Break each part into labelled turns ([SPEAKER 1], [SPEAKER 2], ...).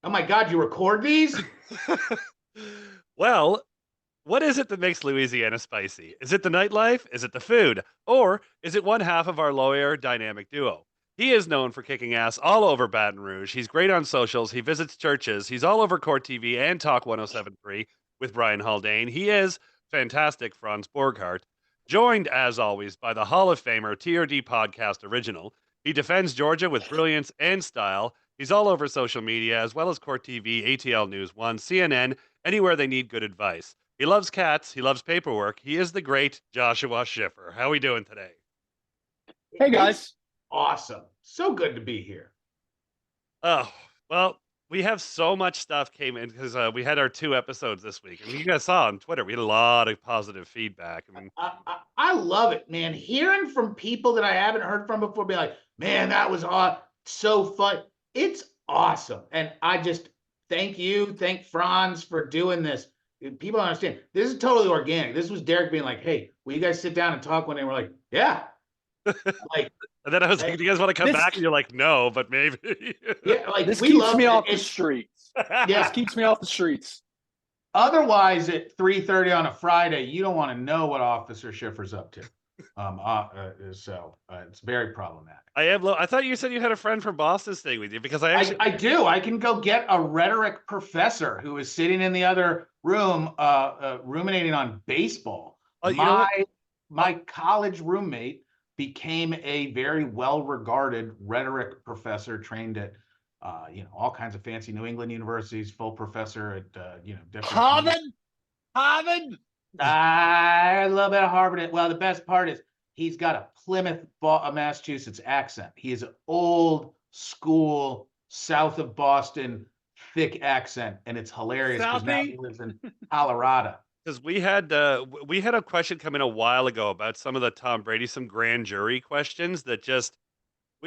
[SPEAKER 1] Oh my God, you record these?
[SPEAKER 2] Well, what is it that makes Louisiana spicy? Is it the nightlife? Is it the food? Or is it one half of our lawyer dynamic duo? He is known for kicking ass all over Baton Rouge. He's great on socials. He visits churches. He's all over Court TV and Talk 1073 with Brian Haldane. He is fantastic, Franz Borghardt, joined as always by the Hall of Famer TRD podcast original. He defends Georgia with brilliance and style. He's all over social media as well as Court TV, ATL News 1, CNN, anywhere they need good advice. He loves cats. He loves paperwork. He is the great Joshua Schiffer. How are we doing today?
[SPEAKER 3] Hey
[SPEAKER 1] It's
[SPEAKER 3] guys.
[SPEAKER 1] awesome. So good to be here.
[SPEAKER 2] Oh, well, we have so much stuff came in because we had our 2 episodes this week. And you guys saw on Twitter, we had a lot of positive feedback. I mean,
[SPEAKER 1] I love it, man. Hearing from people that I haven't heard from before, be like, man, that was so fun. It's awesome. And I just thank Franz for doing this. People don't understand. This is totally organic. This was Derek being like, hey, will you guys sit down and talk one day? And we're like, yeah. Like,
[SPEAKER 2] and then I was like, do you guys want to come
[SPEAKER 3] This-
[SPEAKER 2] back? And you're like, no, but maybe.
[SPEAKER 1] yeah, like
[SPEAKER 3] This
[SPEAKER 1] we
[SPEAKER 3] keeps
[SPEAKER 1] love
[SPEAKER 3] me
[SPEAKER 1] it.
[SPEAKER 3] off the
[SPEAKER 1] It's-
[SPEAKER 3] streets.
[SPEAKER 1] Yeah.
[SPEAKER 3] This keeps me off the streets.
[SPEAKER 1] Otherwise, at 3:30 on a Friday, you don't want to know what Officer Schiffer's up to. So it's very problematic.
[SPEAKER 2] I thought you said you had a friend from Boston staying with you because I actually.
[SPEAKER 1] I do. I can go get a rhetoric professor who is sitting in the other room, ruminating on baseball.
[SPEAKER 2] You know what?
[SPEAKER 1] My college roommate became a very well-regarded rhetoric professor, trained at all kinds of fancy New England universities, full professor at different.
[SPEAKER 3] Harvard.
[SPEAKER 1] A little bit of Harvard. Well, the best part is he's got a Plymouth, Massachusetts accent. He is an old school, south of Boston, thick accent, and it's hilarious because now he lives in Colorado.
[SPEAKER 2] Because we had a question come in a while ago about some of the Tom Brady, some grand jury questions that just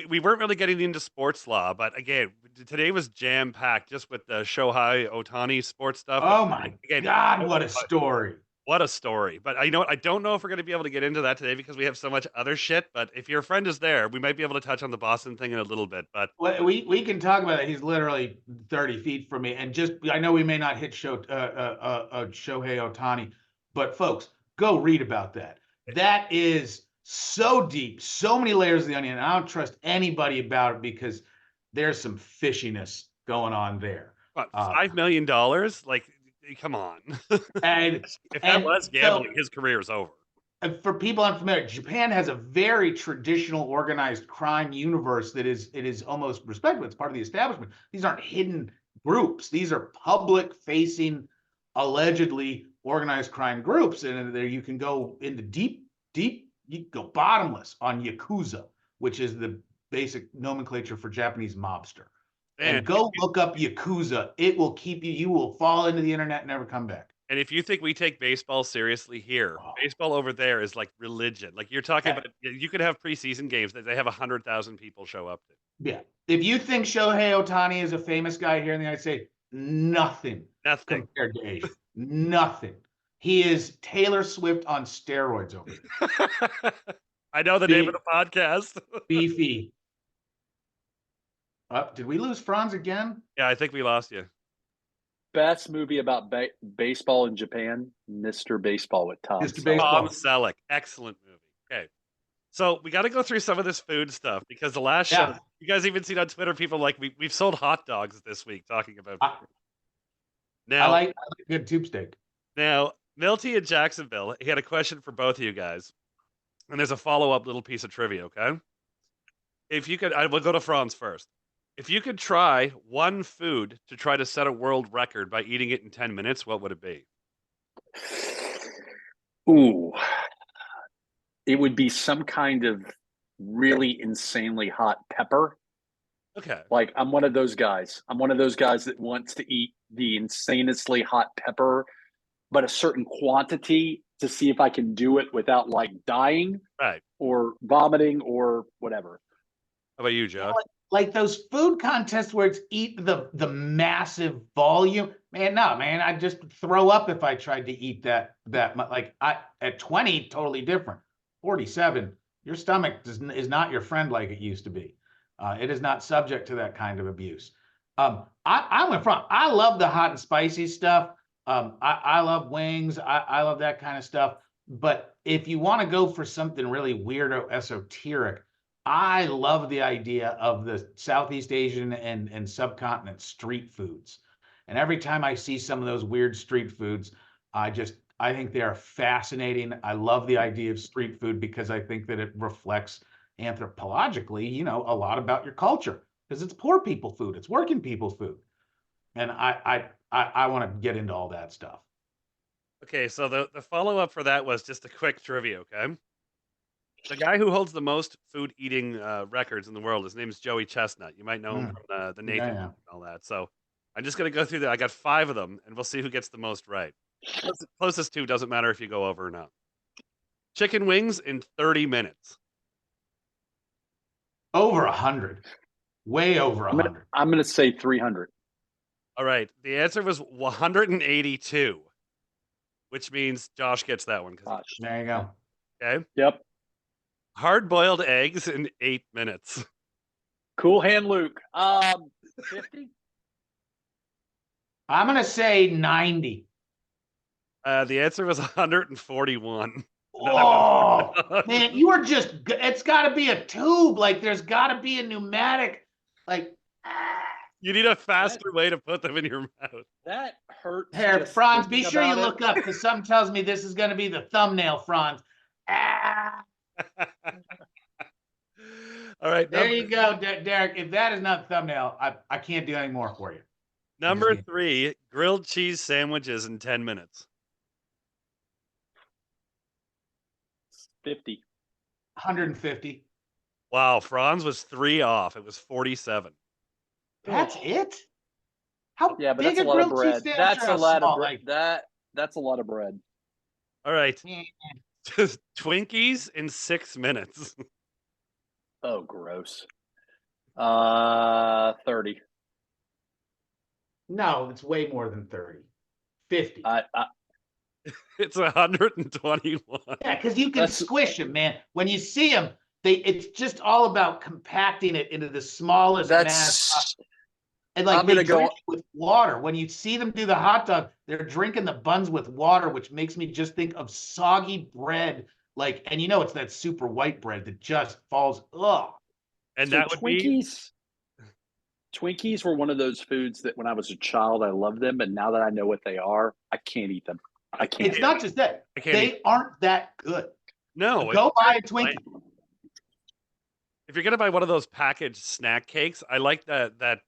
[SPEAKER 2] we weren't really getting into sports law, but again, today was jam packed just with the Shohei Ohtani sports stuff.
[SPEAKER 1] Oh my God, what a story!
[SPEAKER 2] What a story. But I know what, I don't know if we're going to be able to get into that today because we have so much other shit. But if your friend is there, we might be able to touch on the Boston thing in a little bit. But
[SPEAKER 1] we can talk about it. He's literally 30 feet from me. And just, I know we may not hit Shohei Ohtani, but folks, go read about that. That is so deep, so many layers of the onion. And I don't trust anybody about it because there's some fishiness going on there.
[SPEAKER 2] what, $5 million? Like, come on.
[SPEAKER 1] And
[SPEAKER 2] if that was gambling,
[SPEAKER 1] so,
[SPEAKER 2] his career is over.
[SPEAKER 1] And for people unfamiliar, Japan has a very traditional organized crime universe that is almost respectable. It's part of the establishment. These aren't hidden groups. These are public facing, allegedly organized crime groups. And there you can go into deep, you can go bottomless on Yakuza, which is the basic nomenclature for Japanese mobster. And go look up Yakuza. It will keep you, you will fall into the internet and never come back.
[SPEAKER 2] And if you think we take baseball seriously here, baseball over there is like religion. Like you're talking about, you could have preseason games that they have 100,000 people show up to.
[SPEAKER 1] Yeah. If you think Shohei Ohtani is a famous guy here in the United States, nothing compared to Asia. Nothing. He is Taylor Swift on steroids over there.
[SPEAKER 2] I know the name of the podcast.
[SPEAKER 1] Beefy. Did we lose Franz again?
[SPEAKER 2] Yeah, I think we lost you.
[SPEAKER 3] Best movie about baseball in Japan, Mr. Baseball with Tom
[SPEAKER 1] Mr.
[SPEAKER 2] Tom Selleck. Excellent movie. Okay. So we got to go through some of this food stuff because the last show, you guys even seen on Twitter, people like, we've sold hot dogs this week talking about now,
[SPEAKER 1] I like good tube steak.
[SPEAKER 2] Now, Milty in Jacksonville, he had a question for both of you guys. And there's a follow-up little piece of trivia, okay? If you could, I will go to Franz first. If you could try one food to try to set a world record by eating it in 10 minutes, what would it be?
[SPEAKER 3] Ooh. It would be some kind of really insanely hot pepper.
[SPEAKER 2] Okay.
[SPEAKER 3] Like I'm one of those guys. I'm one of those guys that wants to eat the insanely hot pepper, but a certain quantity to see if I can do it without like dying or vomiting or whatever.
[SPEAKER 2] How about you, Joe?
[SPEAKER 1] Like those food contests where it's eat the massive volume. Man, no, man, I'd just throw up if I tried to eat that much. Like at 20, totally different. 47, your stomach is not your friend like it used to be. It is not subject to that kind of abuse. I went front. I love the hot and spicy stuff. I love wings. I love that kind of stuff. But if you want to go for something really weirdo, esoteric, I love the idea of the Southeast Asian and subcontinent street foods. And every time I see some of those weird street foods, I think they are fascinating. I love the idea of street food because I think that it reflects anthropologically, a lot about your culture because it's poor people food, it's working people food, and I want to get into all that stuff.
[SPEAKER 2] Okay, so the follow up for that was just a quick trivia. Okay, the guy who holds the most food eating records in the world, his name is Joey Chestnut. You might know him from the Nathan and all that. So I'm just gonna go through that. I got 5 of them, and we'll see who gets the most right. Closest to doesn't matter if you go over or not. Chicken wings in 30 minutes.
[SPEAKER 1] Over 100. Way over 100.
[SPEAKER 3] I'm gonna say 300.
[SPEAKER 2] All right. The answer was 182, which means Josh gets that one.
[SPEAKER 1] There you go.
[SPEAKER 2] Okay.
[SPEAKER 3] Yep.
[SPEAKER 2] Hard-boiled eggs in 8 minutes.
[SPEAKER 3] Cool hand, Luke. 50.
[SPEAKER 1] I'm gonna say 90.
[SPEAKER 2] The answer was 141.
[SPEAKER 1] Oh man, it's got to be a tube. Like there's got to be a pneumatic. Like
[SPEAKER 2] you need a faster way to put them in your mouth.
[SPEAKER 3] That hurts.
[SPEAKER 1] Here, Franz, be sure you look up because something tells me this is going to be the thumbnail, Franz.
[SPEAKER 2] All right,
[SPEAKER 1] there you go, Derek. If that is not the thumbnail, I can't do any more for you.
[SPEAKER 2] Number 3, grilled cheese sandwiches in 10 minutes.
[SPEAKER 3] 50.
[SPEAKER 1] 150.
[SPEAKER 2] Wow, Franz was 3 off. It was 47.
[SPEAKER 1] That's it? How
[SPEAKER 3] yeah, but
[SPEAKER 1] big
[SPEAKER 3] that's a lot of bread.
[SPEAKER 1] That's a lot of bread.
[SPEAKER 3] That's a lot of bread.
[SPEAKER 2] All right. Just Twinkies in 6 minutes.
[SPEAKER 3] Oh, gross. 30.
[SPEAKER 1] No, it's way more than 30. 50.
[SPEAKER 2] It's 121.
[SPEAKER 1] Yeah, because you can squish them, man. When you see them, it's just all about compacting it into the smallest mass. And like they drink it with water. When you see them do the hot dog, they're drinking the buns with water, which makes me just think of soggy bread. And it's that super white bread that just falls. Ugh.
[SPEAKER 2] And so that would
[SPEAKER 3] Twinkies were one of those foods that when I was a child, I loved them. And now that I know what they are, I can't eat them. I can't.
[SPEAKER 1] It's not just that. They aren't that good.
[SPEAKER 2] No.
[SPEAKER 1] Go buy a Twinkie.
[SPEAKER 2] If you're going to buy one of those packaged snack cakes, I like that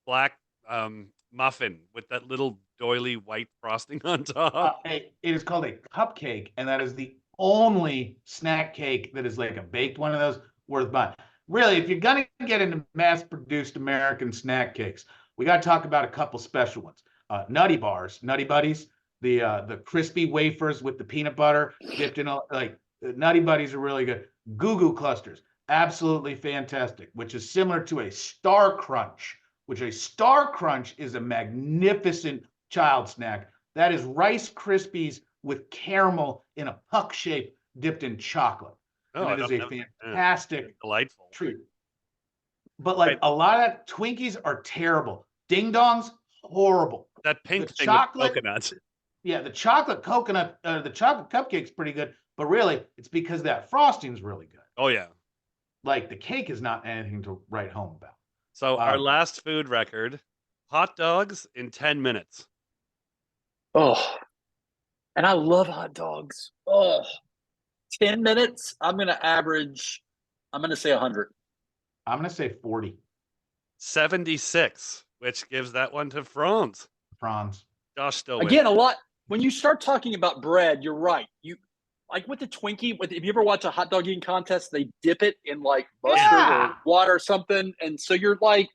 [SPEAKER 2] black muffin with that little doily white frosting on top.
[SPEAKER 1] It is called a cupcake, and that is the only snack cake that is like a baked one of those worth buying. Really, if you're going to get into mass-produced American snack cakes, we got to talk about a couple special ones. Nutty Bars, Nutty Buddies, the crispy wafers with the peanut butter dipped in Nutty Buddies are really good. Goo Goo Clusters, absolutely fantastic, which is similar to a Star Crunch, which a Star Crunch is a magnificent child snack. That is Rice Krispies with caramel in a puck shape dipped in chocolate.
[SPEAKER 2] Oh,
[SPEAKER 1] and it is a fantastic
[SPEAKER 2] delightful
[SPEAKER 1] treat. But a lot of Twinkies are terrible. Ding Dongs, horrible.
[SPEAKER 2] That pink thing with coconut.
[SPEAKER 1] Yeah, the chocolate coconut, the chocolate cupcake's pretty good, but really it's because that frosting's really good.
[SPEAKER 2] Oh yeah.
[SPEAKER 1] Like the cake is not anything to write home about.
[SPEAKER 2] So our last food record, hot dogs in 10 minutes.
[SPEAKER 3] Oh, and I love hot dogs. Oh, 10 minutes. I'm going to say 100.
[SPEAKER 1] I'm going to say 40.
[SPEAKER 2] 76, which gives that one to Franz. Josh still wins.
[SPEAKER 3] Again, a lot. When you start talking about bread, you're right. You like with the Twinkie. If you ever watch a hot dog eating contest, they dip it in like mustard or water or something, and so you're like,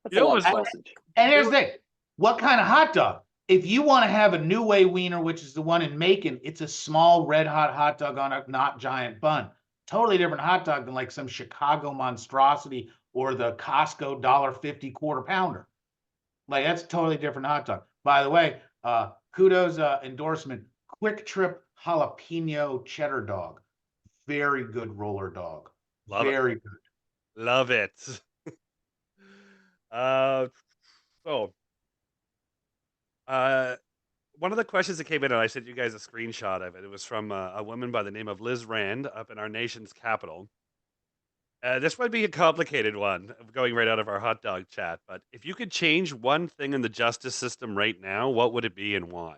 [SPEAKER 1] that's a lot of sausage. And here's the thing: what kind of hot dog? If you want to have a New Way wiener, which is the one in Macon, it's a small red hot dog on a not giant bun. Totally different hot dog than like some Chicago monstrosity or the Costco $1.50 quarter pounder. Like that's a totally different hot dog. By the way, kudos endorsement, Quick Trip jalapeno cheddar dog. Very good roller dog. Very good.
[SPEAKER 2] Love it. So, uh, one of the questions that came in, and I sent you guys a screenshot of it. It was from a woman by the name of Liz Rand up in our nation's capital. This might be a complicated one, going right out of our hot dog chat. But if you could change one thing in the justice system right now, what would it be and why?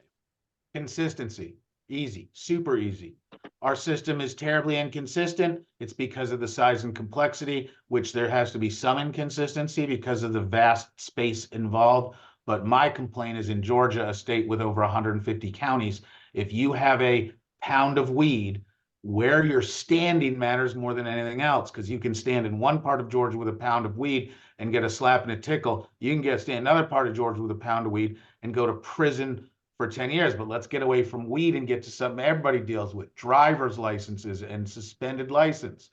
[SPEAKER 1] Consistency. Easy, super easy. Our system is terribly inconsistent. It's because of the size and complexity, which there has to be some inconsistency because of the vast space involved. But my complaint is in Georgia, a state with over 150 counties. If you have a pound of weed, where you're standing matters more than anything else, because you can stand in one part of Georgia with a pound of weed and get a slap and a tickle. You can stand in another part of Georgia with a pound of weed and go to prison for 10 years. But let's get away from weed and get to something everybody deals with: driver's licenses and suspended license.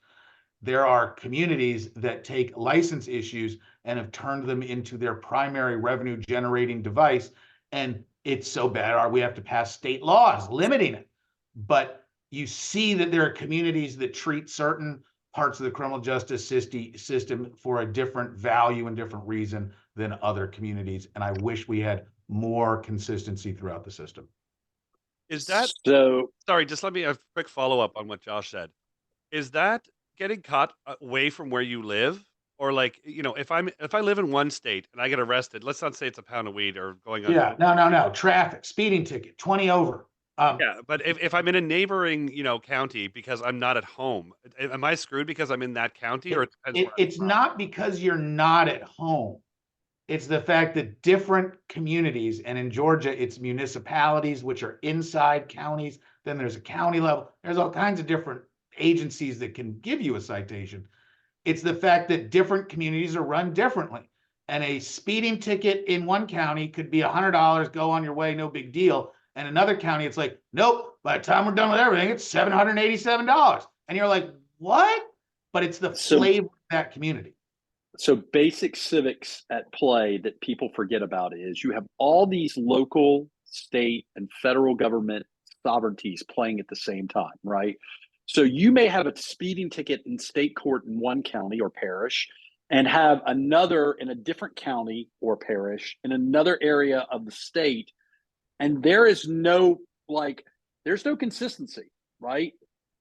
[SPEAKER 1] There are communities that take license issues and have turned them into their primary revenue generating device. And it's so bad, we have to pass state laws limiting it. But you see that there are communities that treat certain parts of the criminal justice system for a different value and different reason than other communities. And I wish we had more consistency throughout the system.
[SPEAKER 2] Is that
[SPEAKER 3] so?
[SPEAKER 2] Sorry, just let me a quick follow up on what Josh said. Is that getting caught away from where you live? Or like, if I live in one state and I get arrested, let's not say it's a pound of weed or going on.
[SPEAKER 1] Yeah, no. Traffic, speeding ticket, 20 over.
[SPEAKER 2] Yeah, but if I'm in a neighboring, county because I'm not at home, am I screwed because I'm in that county? Or
[SPEAKER 1] it's not because you're not at home. It's the fact that different communities, and in Georgia, it's municipalities, which are inside counties. Then there's a county level. There's all kinds of different agencies that can give you a citation. It's the fact that different communities are run differently. And a speeding ticket in one county could be $100, go on your way, no big deal. And another county, it's like, nope, by the time we're done with everything, it's $787. And you're like, what? But it's the flavor of that community.
[SPEAKER 3] So basic civics at play that people forget about is you have all these local, state, and federal government sovereignties playing at the same time, right? So you may have a speeding ticket in state court in one county or parish and have another in a different county or parish in another area of the state. And there's no consistency, right?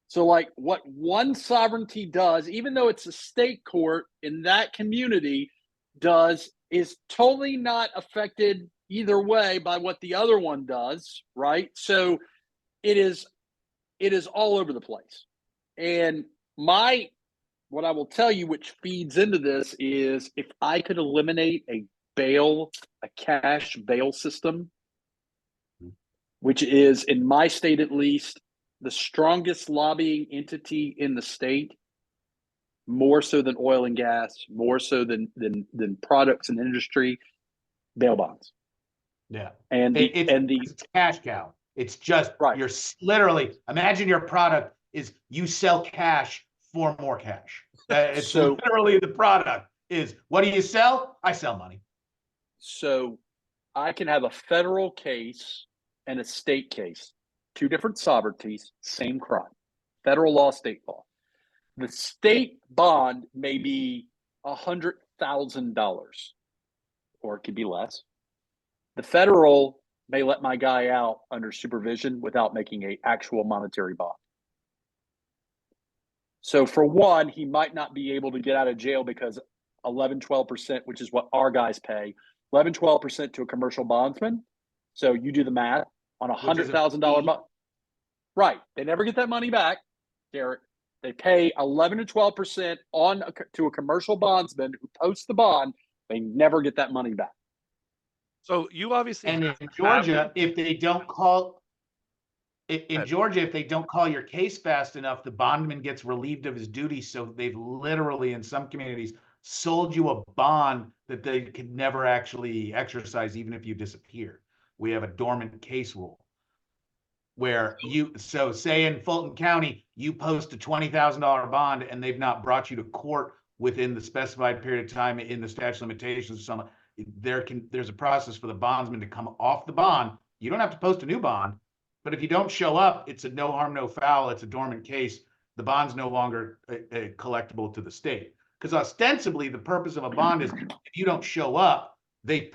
[SPEAKER 3] So like what one sovereignty does, even though it's a state court in that community does, is totally not affected either way by what the other one does, right? So it is all over the place. And what I will tell you, which feeds into this, is if I could eliminate a cash bail system, which is, in my state at least, the strongest lobbying entity in the state, more so than oil and gas, more so than products and industry, bail bonds.
[SPEAKER 1] Yeah.
[SPEAKER 3] It's
[SPEAKER 1] cash cow. It's just,
[SPEAKER 3] right.
[SPEAKER 1] You're literally, imagine your product is you sell cash for more cash. It's literally the product is, what do you sell? I sell money.
[SPEAKER 3] So I can have a federal case and a state case, two different sovereignties, same crime, federal law, state law. The state bond may be $100,000, or it could be less. The federal may let my guy out under supervision without making an actual monetary bond. So for one, he might not be able to get out of jail because 11-12%, which is what our guys pay, 11-12% to a commercial bondsman. So you do the math on $100,000 bond. Right. They never get that money back, Derek. They pay 11 to 12% to a commercial bondsman who posts the bond. They never get that money back.
[SPEAKER 2] So you obviously,
[SPEAKER 1] and in Georgia, if they don't call your case fast enough, the bondman gets relieved of his duties. So they've literally, in some communities, sold you a bond that they could never actually exercise, even if you disappear. We have a dormant case rule where say in Fulton County, you post a $20,000 bond and they've not brought you to court within the specified period of time in the statute of limitations or something. There's a process for the bondsman to come off the bond. You don't have to post a new bond, but if you don't show up, it's a no harm, no foul. It's a dormant case. The bond's no longer collectible to the state. because ostensibly the purpose of a bond is if you don't show up, they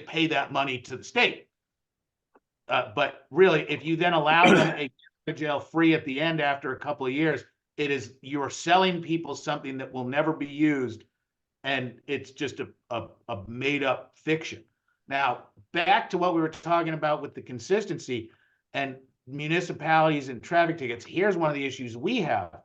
[SPEAKER 1] pay that money to the state. But really, if you then allow them a jail free at the end after a couple of years, you're selling people something that will never be used, and it's just a made up fiction. Now, back to what we were talking about with the consistency and municipalities and traffic tickets. Here's one of the issues we have.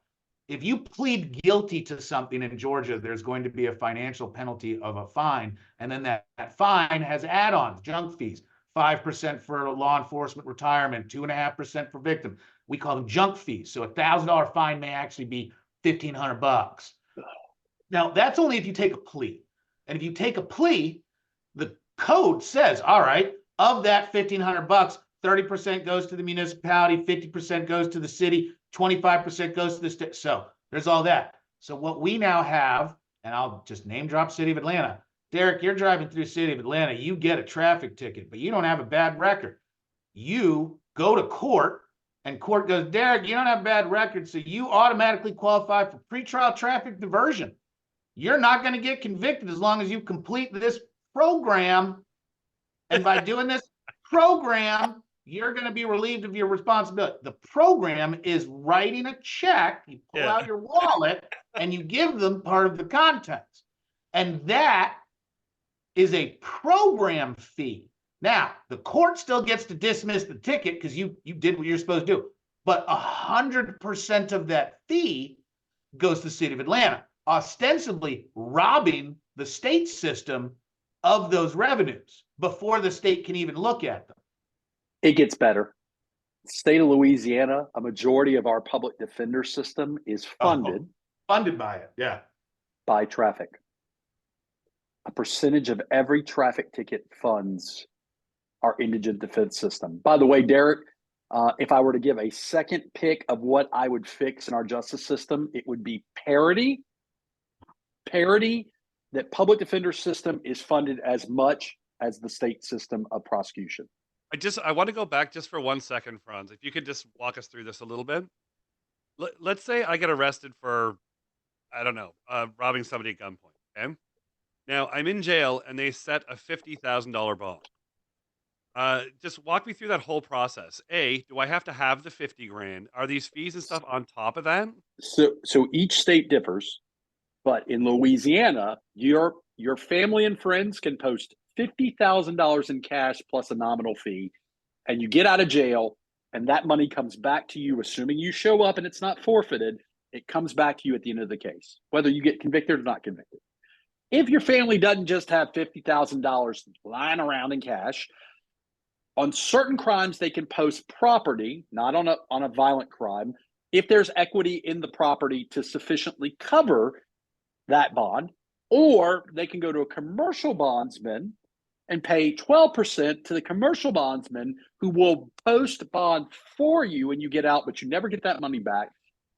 [SPEAKER 1] If you plead guilty to something in Georgia, there's going to be a financial penalty of a fine. And then that fine has add-ons, junk fees, 5% for law enforcement retirement, 2.5% for victim. We call them junk fees. So $1,000 fine may actually be $1,500. Now, that's only if you take a plea. And if you take a plea, the code says, all right, of that $1,500, 30% goes to the municipality, 50% goes to the city, 25% goes to the state. So there's all that. So what we now have, and I'll just name drop City of Atlanta. Derek, you're driving through City of Atlanta, you get a traffic ticket, but you don't have a bad record. You go to court, and court goes, Derek, you don't have a bad record, so you automatically qualify for pretrial traffic diversion. You're not going to get convicted as long as you complete this program. And by doing this program, you're going to be relieved of your responsibility. The program is writing a check. You pull out your wallet and you give them part of the contents. And that is a program fee. Now, the court still gets to dismiss the ticket because you did what you're supposed to do. But 100% of that fee goes to the City of Atlanta, ostensibly robbing the state system of those revenues before the state can even look at them.
[SPEAKER 3] It gets better. State of Louisiana, a majority of our public defender system is funded
[SPEAKER 1] by it,
[SPEAKER 3] by traffic. A percentage of every traffic ticket funds our indigent defense system. By the way, Derek, if I were to give a second pick of what I would fix in our justice system, it would be parity. Parity that public defender system is funded as much as the state system of prosecution.
[SPEAKER 2] I want to go back just for 1 second, Franz. If you could just walk us through this a little bit. Let's say I get arrested for, I don't know, robbing somebody at gunpoint. Okay. Now I'm in jail and they set a $50,000 bond. Just walk me through that whole process. Do I have to have the 50 grand? Are these fees and stuff on top of that?
[SPEAKER 3] So each state differs, but in Louisiana, your family and friends can post $50,000 in cash plus a nominal fee, and you get out of jail, and that money comes back to you, assuming you show up and it's not forfeited. It comes back to you at the end of the case, whether you get convicted or not convicted. If your family doesn't just have $50,000 lying around in cash, on certain crimes they can post property, not on a violent crime, if there's equity in the property to sufficiently cover that bond, or they can go to a commercial bondsman and pay 12% to the commercial bondsman who will post bond for you when you get out, but you never get that money back.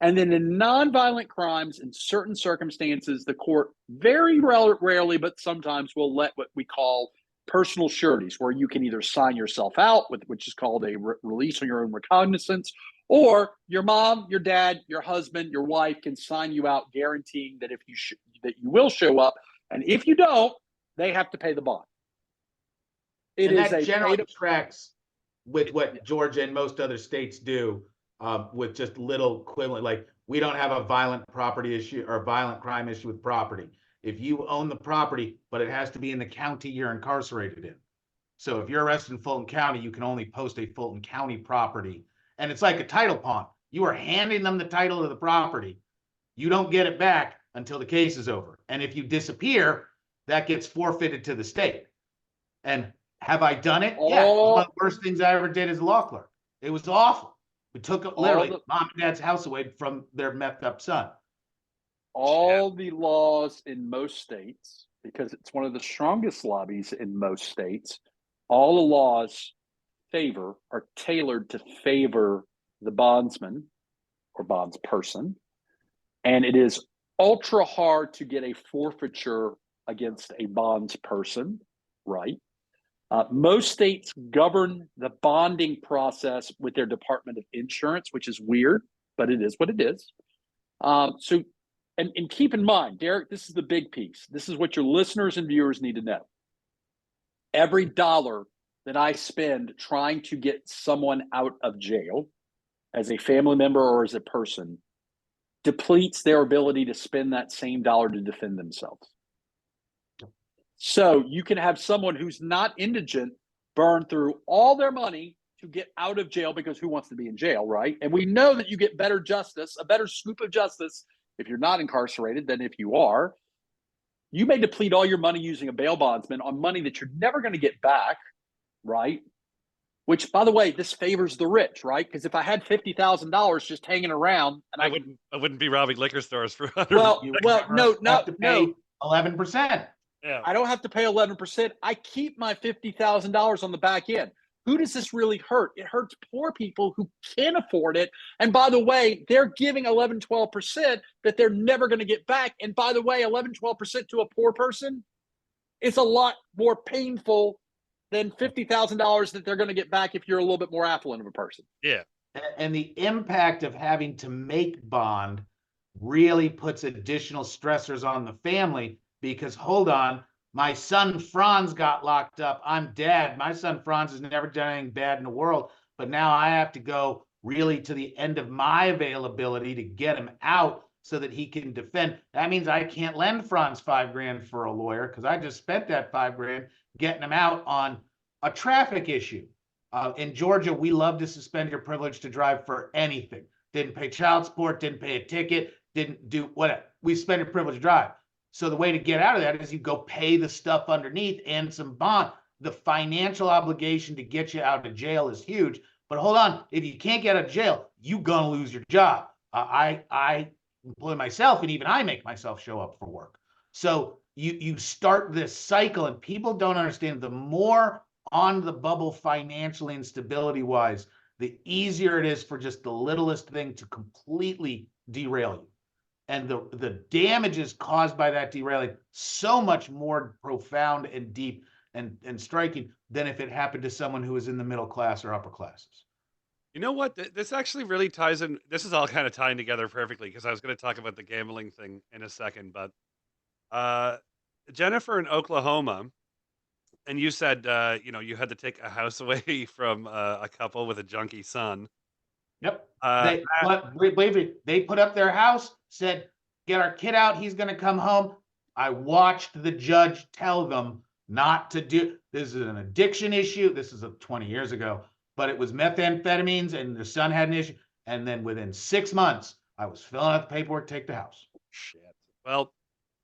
[SPEAKER 3] And then in nonviolent crimes, in certain circumstances, the court very rarely, but sometimes will let what we call personal sureties, where you can either sign yourself out, which is called a release on your own recognizance, or your mom, your dad, your husband, your wife can sign you out, guaranteeing that that you will show up, and if you don't, they have to pay the bond.
[SPEAKER 1] That generally tracks with what Georgia and most other states do, with just little equivalent. Like, we don't have a violent property issue or a violent crime issue with property. If you own the property, but it has to be in the county you're incarcerated in. So if you're arrested in Fulton County, you can only post a Fulton County property. And it's like a title pawn. You are handing them the title of the property. You don't get it back until the case is over. And if you disappear, that gets forfeited to the state. And have I done it? Yeah. One of the worst things I ever did as a law clerk. It was awful. We took literally mom and dad's house away from their messed up son.
[SPEAKER 3] All the laws in most states, because it's one of the strongest lobbies in most states, all the laws are tailored to favor the bondsman or bondsperson. And it is ultra hard to get a forfeiture against a bondsperson, right? Most states govern the bonding process with their Department of Insurance, which is weird, but it is what it is. So and keep in mind, Derek, this is the big piece. This is what your listeners and viewers need to know. Every dollar that I spend trying to get someone out of jail as a family member or as a person depletes their ability to spend that same dollar to defend themselves. So you can have someone who's not indigent burn through all their money to get out of jail, because who wants to be in jail, right? And we know that you get better justice, a better scoop of justice, if you're not incarcerated than if you are. You may deplete all your money using a bail bondsman on money that you're never going to get back, right? Which, by the way, this favors the rich, right? Because if I had $50,000 just hanging around, and
[SPEAKER 2] I wouldn't be robbing liquor stores for 100.
[SPEAKER 3] No,
[SPEAKER 1] 11%.
[SPEAKER 2] Yeah.
[SPEAKER 3] I don't have to pay 11%. I keep my $50,000 on the back end. Who does this really hurt? It hurts poor people who can't afford it. And by the way, they're giving 11, 12% that they're never going to get back. And by the way, 11, 12% to a poor person is a lot more painful than $50,000 that they're going to get back if you're a little bit more affluent of a person.
[SPEAKER 2] Yeah.
[SPEAKER 1] And the impact of having to make bond really puts additional stressors on the family, because hold on, my son Franz got locked up. I'm dad. My son Franz has never done anything bad in the world, but now I have to go really to the end of my availability to get him out so that he can defend. That means I can't lend Franz $5,000 for a lawyer, because I just spent that $5,000 getting him out on a traffic issue. In Georgia, we love to suspend your privilege to drive for anything. Didn't pay child support, didn't pay a ticket, didn't do whatever. We suspend your privilege to drive. So the way to get out of that is you go pay the stuff underneath and some bond. The financial obligation to get you out of jail is huge. But hold on, if you can't get out of jail, you're gonna lose your job. I employ myself, and even I make myself show up for work. So you start this cycle, and people don't understand, the more on the bubble financially and stability wise, the easier it is for just the littlest thing to completely derail you. And the damages caused by that derailing so much more profound and deep and striking than if it happened to someone who was in the middle class or upper classes.
[SPEAKER 2] You know what? This actually really ties in. This is all kind of tying together perfectly, because I was going to talk about the gambling thing in a second. But Jennifer in Oklahoma, and you said, you had to take a house away from a couple with a junkie son.
[SPEAKER 1] Yep. They put up their house, said, get our kid out, he's going to come home. I watched the judge tell them not to do, this is an addiction issue. This is 20 years ago, but it was methamphetamines, and the son had an issue. And then within 6 months, I was filling out the paperwork, take the house.
[SPEAKER 2] Shit. Well,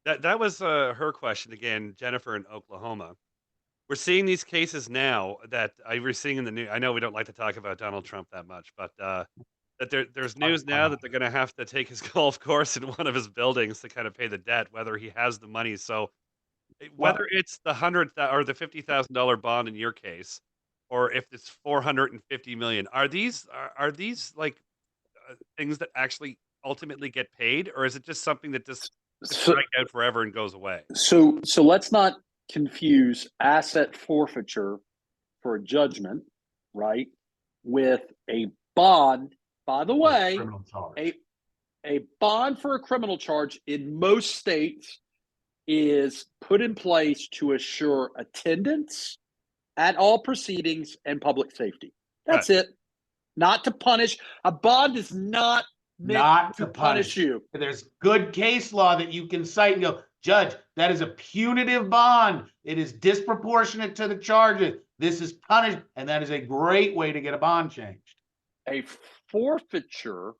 [SPEAKER 2] that was her question again, Jennifer in Oklahoma. We're seeing these cases now that I was seeing in the news. I know we don't like to talk about Donald Trump that much, but that there's news now that they're going to have to take his golf course in one of his buildings to kind of pay the debt, whether he has the money. So whether it's the $100,000 or the $50,000 bond in your case, or if it's $450 million, are these like things that actually ultimately get paid, or is it just something that just strike out forever and goes away?
[SPEAKER 3] So let's not confuse asset forfeiture for a judgment, right, with a bond. By the way, a bond for a criminal charge in most states is put in place to assure attendance at all proceedings and public safety. That's it. Not to punish. A bond is not meant to punish you.
[SPEAKER 1] There's good case law that you can cite and go, Judge, that is a punitive bond. It is disproportionate to the charges. This is punished, and that is a great way to get a bond changed.
[SPEAKER 3] A forfeiture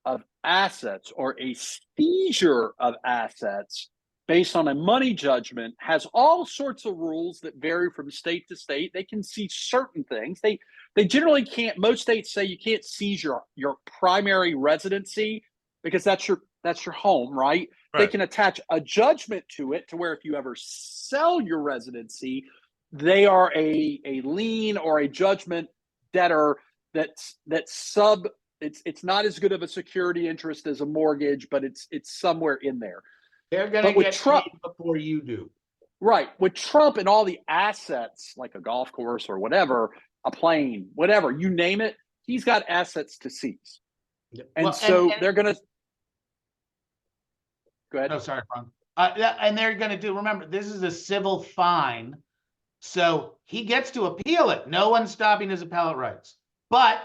[SPEAKER 3] of assets or a seizure of assets based on a money judgment has all sorts of rules that vary from state to state. They can seize certain things. They generally can't. Most states say you can't seize your primary residency because that's your home, right? They can attach a judgment to it to where if you ever sell your residency, they are a lien or a judgment debtor it's not as good of a security interest as a mortgage, but it's somewhere in there.
[SPEAKER 1] They're going to get Trump before you do.
[SPEAKER 3] Right. With Trump and all the assets, like a golf course or whatever, a plane, whatever, you name it, he's got assets to seize. And they're going to. Go ahead.
[SPEAKER 1] No, sorry, Franz. And they're going to do, remember, this is a civil fine. So he gets to appeal it. No one's stopping his appellate rights. But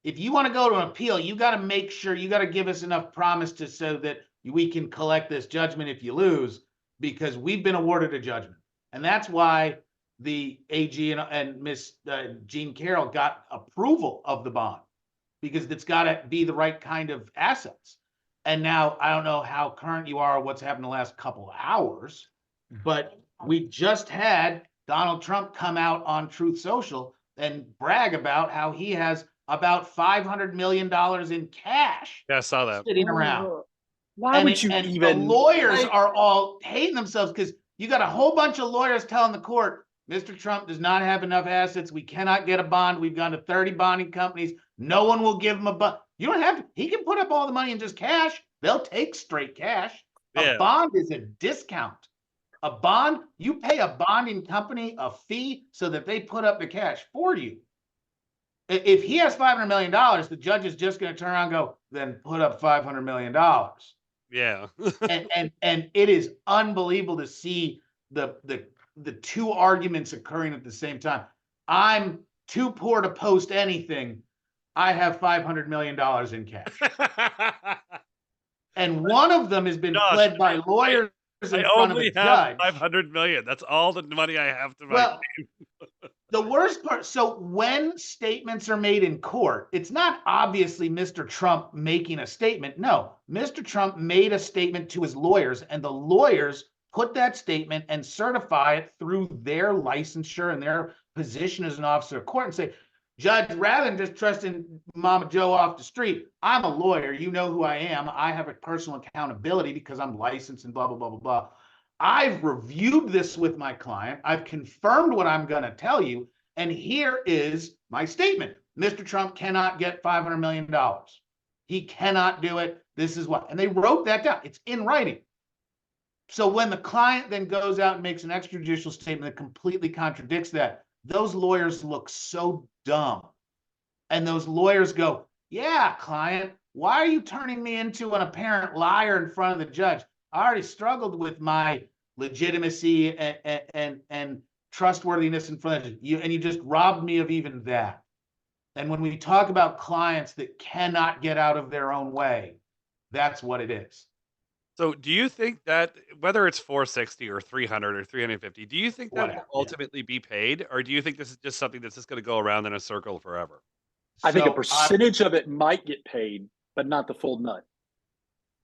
[SPEAKER 1] if you want to go to an appeal, you got to make sure you got to give us enough promise to so that we can collect this judgment if you lose, because we've been awarded a judgment. And that's why the AG and Miss Jean Carroll got approval of the bond, because it's got to be the right kind of assets. And now I don't know how current you are, what's happened the last couple of hours, but we just had Donald Trump come out on Truth Social and brag about how he has about $500 million in cash.
[SPEAKER 2] Yeah, I saw that
[SPEAKER 1] sitting around.
[SPEAKER 3] Why would you
[SPEAKER 1] and
[SPEAKER 3] even?
[SPEAKER 1] The lawyers are all hating themselves because you got a whole bunch of lawyers telling the court, Mr. Trump does not have enough assets. We cannot get a bond. We've gone to 30 bonding companies. No one will give him a bond. You don't have to. He can put up all the money in just cash. They'll take straight cash. A bond is a discount. A bond, you pay a bonding company a fee so that they put up the cash for you. If he has $500 million, the judge is just going to turn around and go, then put up $500 million.
[SPEAKER 2] Yeah.
[SPEAKER 1] and it is unbelievable to see the two arguments occurring at the same time. I'm too poor to post anything. I have $500 million in cash. And one of them has been pled by lawyers in front of a judge.
[SPEAKER 2] 500 million. That's all the money I have to
[SPEAKER 1] well, the worst part, so when statements are made in court, it's not obviously Mr. Trump making a statement. No, Mr. Trump made a statement to his lawyers, and the lawyers put that statement and certify it through their licensure and their position as an officer of court and say, Judge, rather than just trusting Mama Joe off the street, I'm a lawyer. You know who I am. I have a personal accountability because I'm licensed and blah, blah, blah, blah, blah. I've reviewed this with my client. I've confirmed what I'm going to tell you. And here is my statement. Mr. Trump cannot get $500 million. He cannot do it. This is what. And they wrote that down. It's in writing. So when the client then goes out and makes an extrajudicial statement that completely contradicts that, those lawyers look so dumb. And those lawyers go, yeah, client, why are you turning me into an apparent liar in front of the judge? I already struggled with my legitimacy and trustworthiness in front of you, and you just robbed me of even that. And when we talk about clients that cannot get out of their own way, that's what it is.
[SPEAKER 2] So do you think that whether it's 460 or 300 or 350, do you think that will ultimately be paid? Or do you think this is just something that's just going to go around in a circle forever?
[SPEAKER 3] I think a percentage of it might get paid, but not the full nut.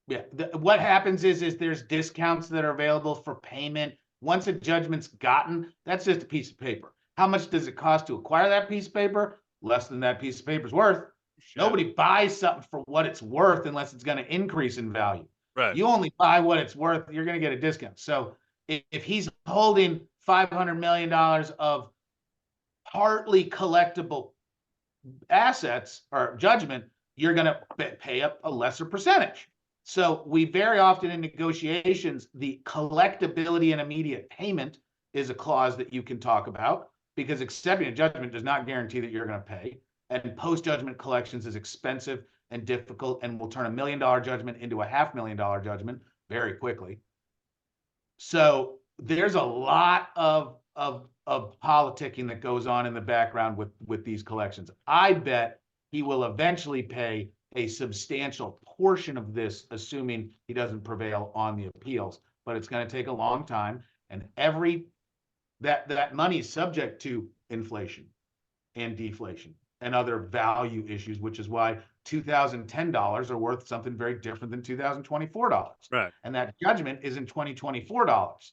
[SPEAKER 1] Yeah. What happens is there's discounts that are available for payment. Once a judgment's gotten, that's just a piece of paper. How much does it cost to acquire that piece of paper? Less than that piece of paper's worth. Sure. Nobody buys something for what it's worth unless it's going to increase in value.
[SPEAKER 2] Right.
[SPEAKER 1] You only buy what it's worth, you're going to get a discount. So if he's holding $500 million of partly collectible assets or judgment, you're going to pay up a lesser percentage. So we very often in negotiations, the collectability and immediate payment is a clause that you can talk about, because accepting a judgment does not guarantee that you're going to pay. And post-judgment collections is expensive and difficult, and will turn $1 million judgment into a $500,000 judgment very quickly. So there's a lot of politicking that goes on in the background with these collections. I bet he will eventually pay a substantial portion of this, assuming he doesn't prevail on the appeals. But it's going to take a long time, and that money is subject to inflation and deflation and other value issues, which is why $2010 are worth something very different than $2024.
[SPEAKER 2] Right.
[SPEAKER 1] And that judgment is in $2024.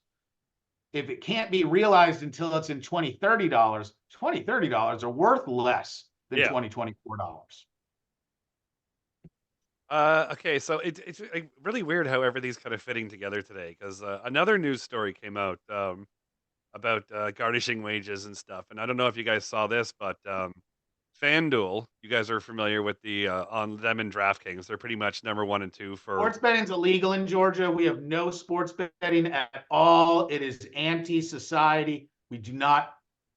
[SPEAKER 1] If it can't be realized until it's in $2030 are worth less than $2024.
[SPEAKER 2] Okay, so it's really weird how everything's kind of fitting together today, because another news story came out about garnishing wages and stuff. And I don't know if you guys saw this, but FanDuel, you guys are familiar with the on them and DraftKings. They're pretty much number 1 and 2 for
[SPEAKER 1] sports betting's illegal in Georgia. We have no sports betting at all. It is anti-society. We do not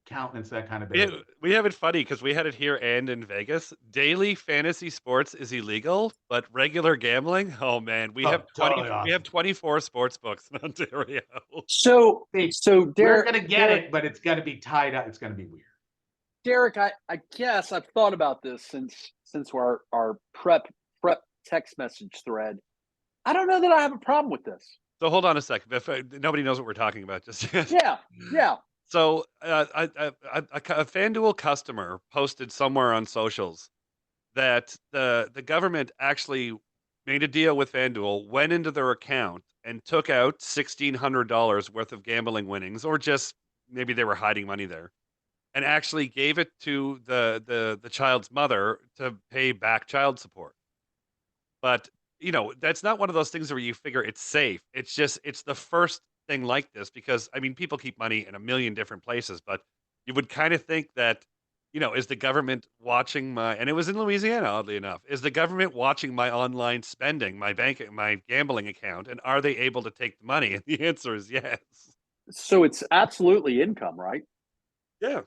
[SPEAKER 1] countenance that kind of behavior.
[SPEAKER 2] We have it funny because we had it here and in Vegas. Daily fantasy sports is illegal, but regular gambling, oh man, we have 20.
[SPEAKER 1] Totally awesome.
[SPEAKER 2] We have 24 sports books in Ontario.
[SPEAKER 3] So
[SPEAKER 1] We're
[SPEAKER 3] Derek,
[SPEAKER 1] gonna get it, but it's gonna be tied up. It's gonna be weird.
[SPEAKER 3] Derek, I guess I've thought about this since our prep text message thread. I don't know that I have a problem with this.
[SPEAKER 2] So hold on a second. If nobody knows what we're talking about, just
[SPEAKER 3] Yeah.
[SPEAKER 2] So a FanDuel customer posted somewhere on socials that the government actually made a deal with FanDuel, went into their account and took out $1,600 worth of gambling winnings, or just maybe they were hiding money there, and actually gave it to the child's mother to pay back child support. But that's not one of those things where you figure it's safe. It's the first thing like this, because I mean, people keep money in a million different places, but you would kind of think that, is the government watching and it was in Louisiana, oddly enough, is the government watching my online spending, my gambling account, and are they able to take the money? And the answer is yes.
[SPEAKER 3] So it's absolutely income, right?
[SPEAKER 2] Yeah.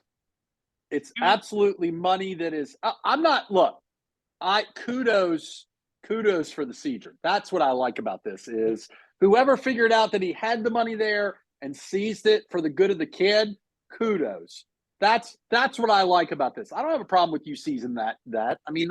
[SPEAKER 3] It's absolutely money that is, kudos for the seizure. That's what I like about this is whoever figured out that he had the money there and seized it for the good of the kid, kudos. That's what I like about this. I don't have a problem with you seizing that. I mean,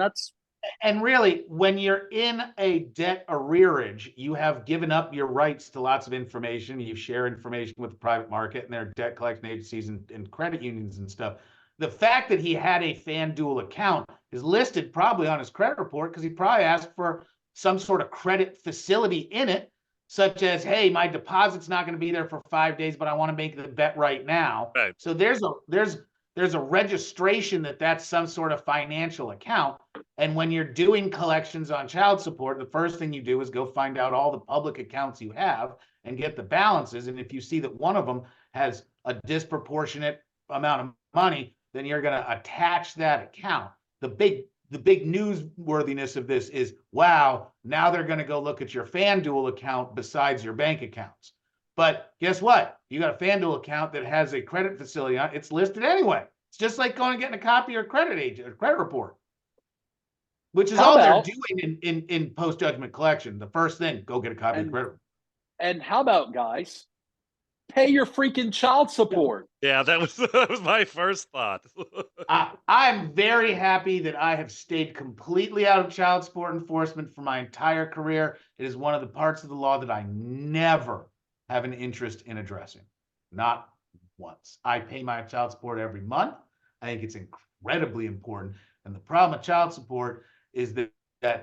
[SPEAKER 1] and really, when you're in a debt arrearage, you have given up your rights to lots of information. You share information with the private market and their debt collection agencies and credit unions and stuff. The fact that he had a FanDuel account is listed probably on his credit report because he probably asked for some sort of credit facility in it, such as, hey, my deposit's not going to be there for 5 days, but I want to make the bet right now.
[SPEAKER 2] Right.
[SPEAKER 1] So there's a registration that's some sort of financial account. And when you're doing collections on child support, the first thing you do is go find out all the public accounts you have and get the balances. And if you see that one of them has a disproportionate amount of money, then you're going to attach that account. The big newsworthiness of this is, wow, now they're going to go look at your FanDuel account besides your bank accounts. But guess what? You got a FanDuel account that has a credit facility on it. It's listed anyway. It's just like going and getting a copy of your credit report, which is all they're doing in post-judgment collection. The first thing, go get a copy of the credit report.
[SPEAKER 3] And how about, guys, pay your freaking child support?
[SPEAKER 2] Yeah, that was my first thought.
[SPEAKER 1] I'm very happy that I have stayed completely out of child support enforcement for my entire career. It is one of the parts of the law that I never have an interest in addressing. Not once. I pay my child support every month. I think it's incredibly important. And the problem with child support is that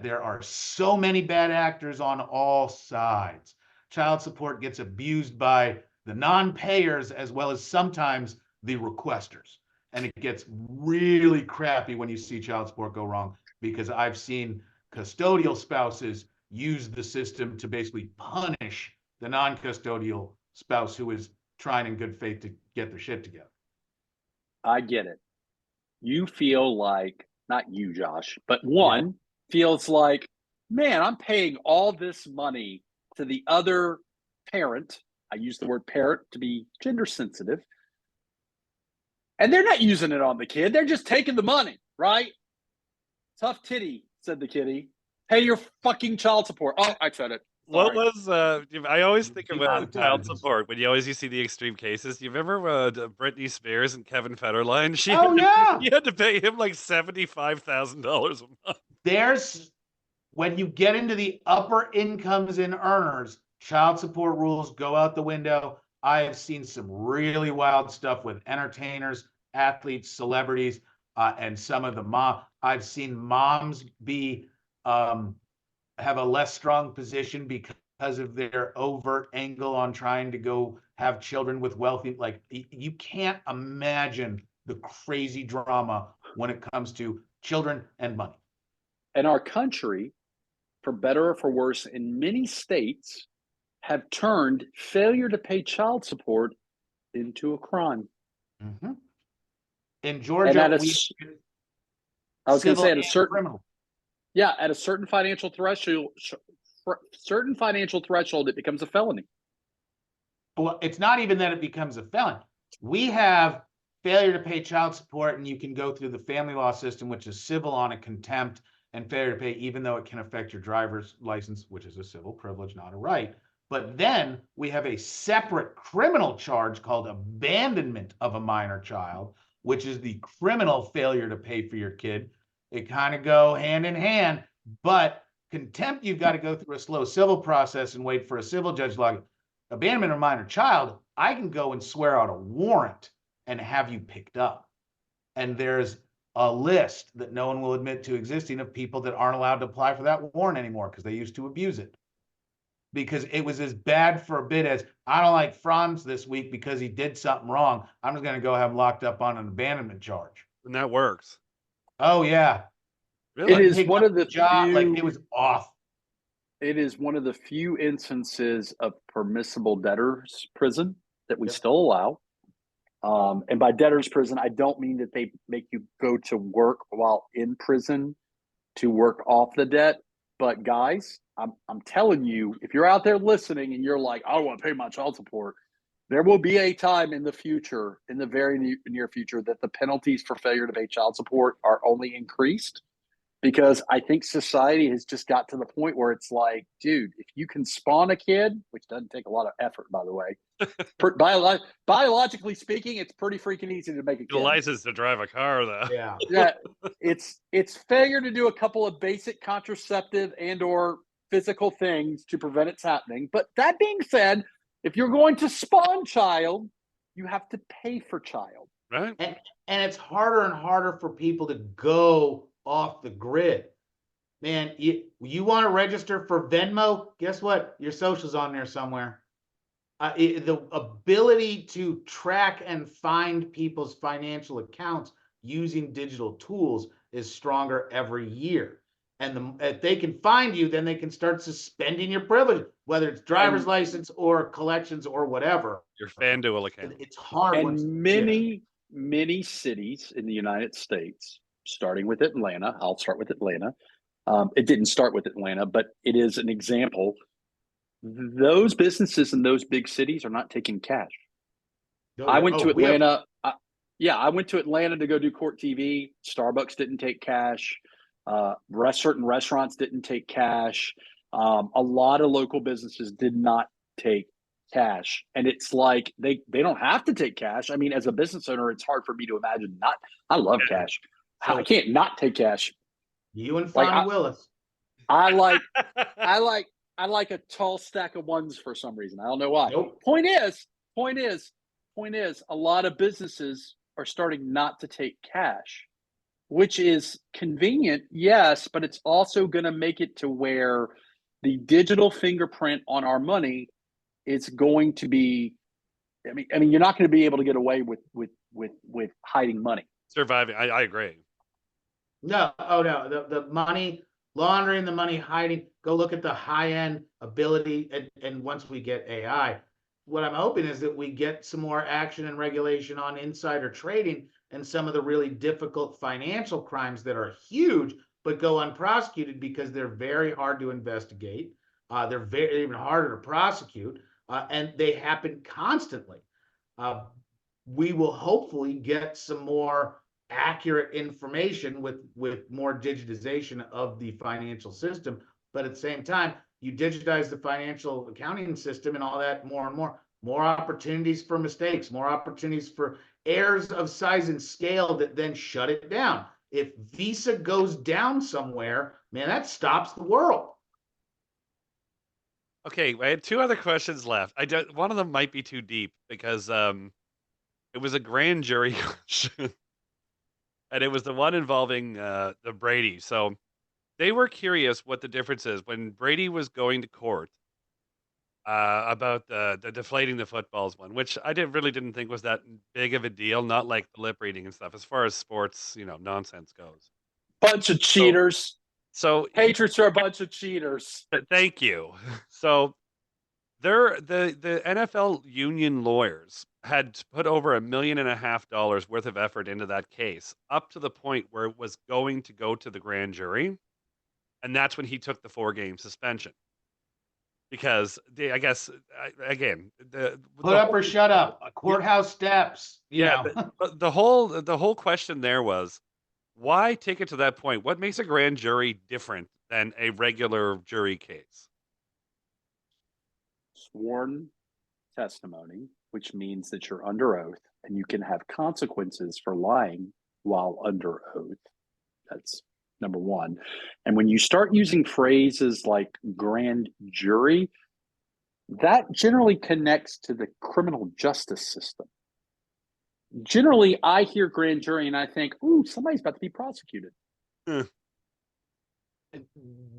[SPEAKER 1] there are so many bad actors on all sides. Child support gets abused by the non-payers as well as sometimes the requesters. And it gets really crappy when you see child support go wrong, because I've seen custodial spouses use the system to basically punish the non-custodial spouse who is trying in good faith to get their shit together.
[SPEAKER 3] I get it. You feel like, not you, Josh, but feels like, man, I'm paying all this money to the other parent. I use the word parent to be gender sensitive. And they're not using it on the kid. They're just taking the money, right? Tough titty, said the kitty. Pay your fucking child support. Oh, I said it.
[SPEAKER 2] What was I always think about child support when you see the extreme cases. Do you remember Britney Spears and Kevin Federline? She had to pay him like $75,000 a month.
[SPEAKER 1] When you get into the upper incomes and earners, child support rules go out the window. I have seen some really wild stuff with entertainers, athletes, celebrities, and some of the mom. I've seen moms have a less strong position because of their overt angle on trying to go have children with wealthy. Like, you can't imagine the crazy drama when it comes to children and money.
[SPEAKER 3] And our country, for better or for worse, in many states, have turned failure to pay child support into a crime.
[SPEAKER 1] Mm-hmm. In Georgia,
[SPEAKER 3] I was going to say at a certain financial threshold, it becomes a felony.
[SPEAKER 1] Well, it's not even that it becomes a felony. We have failure to pay child support, and you can go through the family law system, which is civil on a contempt and failure to pay, even though it can affect your driver's license, which is a civil privilege, not a right. But then we have a separate criminal charge called abandonment of a minor child, which is the criminal failure to pay for your kid. It kind of go hand in hand, but contempt, you've got to go through a slow civil process and wait for a civil judge. Like abandonment of a minor child, I can go and swear out a warrant and have you picked up. And there's a list that no one will admit to existing of people that aren't allowed to apply for that warrant anymore because they used to abuse it. Because it was as bad for a bit as, I don't like Franz this week because he did something wrong. I'm just going to go have him locked up on an abandonment charge.
[SPEAKER 2] And that works.
[SPEAKER 1] Oh, yeah.
[SPEAKER 2] Really?
[SPEAKER 3] It is one of the
[SPEAKER 1] job, like it was off.
[SPEAKER 3] It is one of the few instances of permissible debtors prison that we still allow. And by debtors prison, I don't mean that they make you go to work while in prison to work off the debt. But guys, I'm telling you, if you're out there listening and you're like, I don't want to pay my child support, there will be a time in the future, in the very near future, that the penalties for failure to pay child support are only increased. Because I think society has just got to the point where it's like, dude, if you can spawn a kid, which doesn't take a lot of effort, by the way, biologically speaking, it's pretty freaking easy to make a kid.
[SPEAKER 2] The license to drive a car, though.
[SPEAKER 3] Yeah. It's failure to do a couple of basic contraceptive and or physical things to prevent its happening. But that being said, if you're going to spawn child, you have to pay for child.
[SPEAKER 2] Right.
[SPEAKER 1] And it's harder and harder for people to go off the grid. Man, you want to register for Venmo? Guess what? Your social's on there somewhere. The ability to track and find people's financial accounts using digital tools is stronger every year. And if they can find you, then they can start suspending your privilege, whether it's driver's license or collections or whatever.
[SPEAKER 2] Your FanDuel account.
[SPEAKER 1] It's hard.
[SPEAKER 3] And many cities in the United States, starting with Atlanta, I'll start with Atlanta. It didn't start with Atlanta, but it is an example. Those businesses in those big cities are not taking cash. I went to Atlanta. I went to Atlanta to go do Court TV. Starbucks didn't take cash. Certain restaurants didn't take cash. A lot of local businesses did not take cash. And it's like they don't have to take cash. I mean, as a business owner, it's hard for me to imagine not. I love cash. I can't not take cash.
[SPEAKER 1] You and Fonnie Willis.
[SPEAKER 3] I like a tall stack of ones for some reason. I don't know why.
[SPEAKER 1] Nope.
[SPEAKER 3] Point is, a lot of businesses are starting not to take cash, which is convenient, yes, but it's also going to make it to where the digital fingerprint on our money is going to be. I mean, you're not going to be able to get away with hiding money.
[SPEAKER 2] Surviving, I agree.
[SPEAKER 1] No, the money laundering, the money hiding. Go look at the high end ability, and once we get AI, what I'm hoping is that we get some more action and regulation on insider trading and some of the really difficult financial crimes that are huge but go unprosecuted because they're very hard to investigate. They're even harder to prosecute, and they happen constantly. We will hopefully get some more accurate information with more digitization of the financial system. But at the same time, you digitize the financial accounting system and all that more and more opportunities for mistakes, more opportunities for errors of size and scale that then shut it down. If Visa goes down somewhere, man, that stops the world.
[SPEAKER 2] Okay, I had two other questions left. One of them might be too deep because it was a grand jury question. And it was the one involving the Brady. So they were curious what the difference is when Brady was going to court about the deflating the footballs one, which I really didn't think was that big of a deal. Not like the lip reading and stuff. As far as sports, nonsense goes.
[SPEAKER 3] Bunch of cheaters.
[SPEAKER 2] So
[SPEAKER 3] Patriots are a bunch of cheaters.
[SPEAKER 2] Thank you. So the NFL union lawyers had put over $1.5 million worth of effort into that case, up to the point where it was going to go to the grand jury, and that's when he took the 4-game suspension. because I guess again
[SPEAKER 1] Put up or shut up. Courthouse steps. You know.
[SPEAKER 2] the whole question there was, why take it to that point? What makes a grand jury different than a regular jury case?
[SPEAKER 3] Sworn testimony, which means that you're under oath and you can have consequences for lying while under oath. That's number one. And when you start using phrases like grand jury, that generally connects to the criminal justice system. Generally, I hear grand jury and I think, ooh, somebody's about to be prosecuted.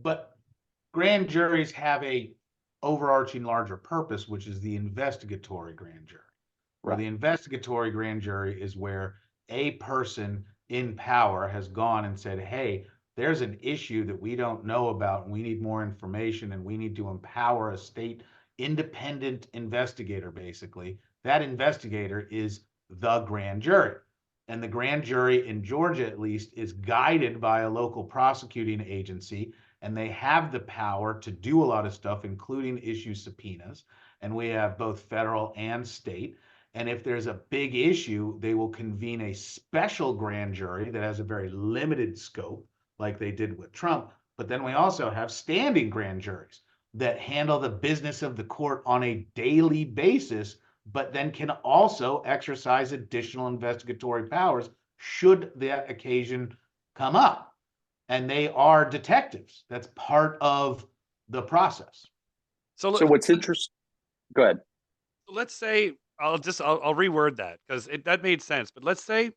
[SPEAKER 1] But grand juries have a overarching larger purpose, which is the investigatory grand jury. Where the investigatory grand jury is where a person in power has gone and said, hey, there's an issue that we don't know about and we need more information and we need to empower a state independent investigator, basically. That investigator is the grand jury. And the grand jury in Georgia, at least, is guided by a local prosecuting agency, and they have the power to do a lot of stuff, including issue subpoenas. And we have both federal and state. And if there's a big issue, they will convene a special grand jury that has a very limited scope, like they did with Trump. But then we also have standing grand juries that handle the business of the court on a daily basis, but then can also exercise additional investigatory powers should that occasion come up. And they are detectives. That's part of the process.
[SPEAKER 3] So what's interesting? Go ahead.
[SPEAKER 2] Let's say I'll reword that because that made sense. But let's say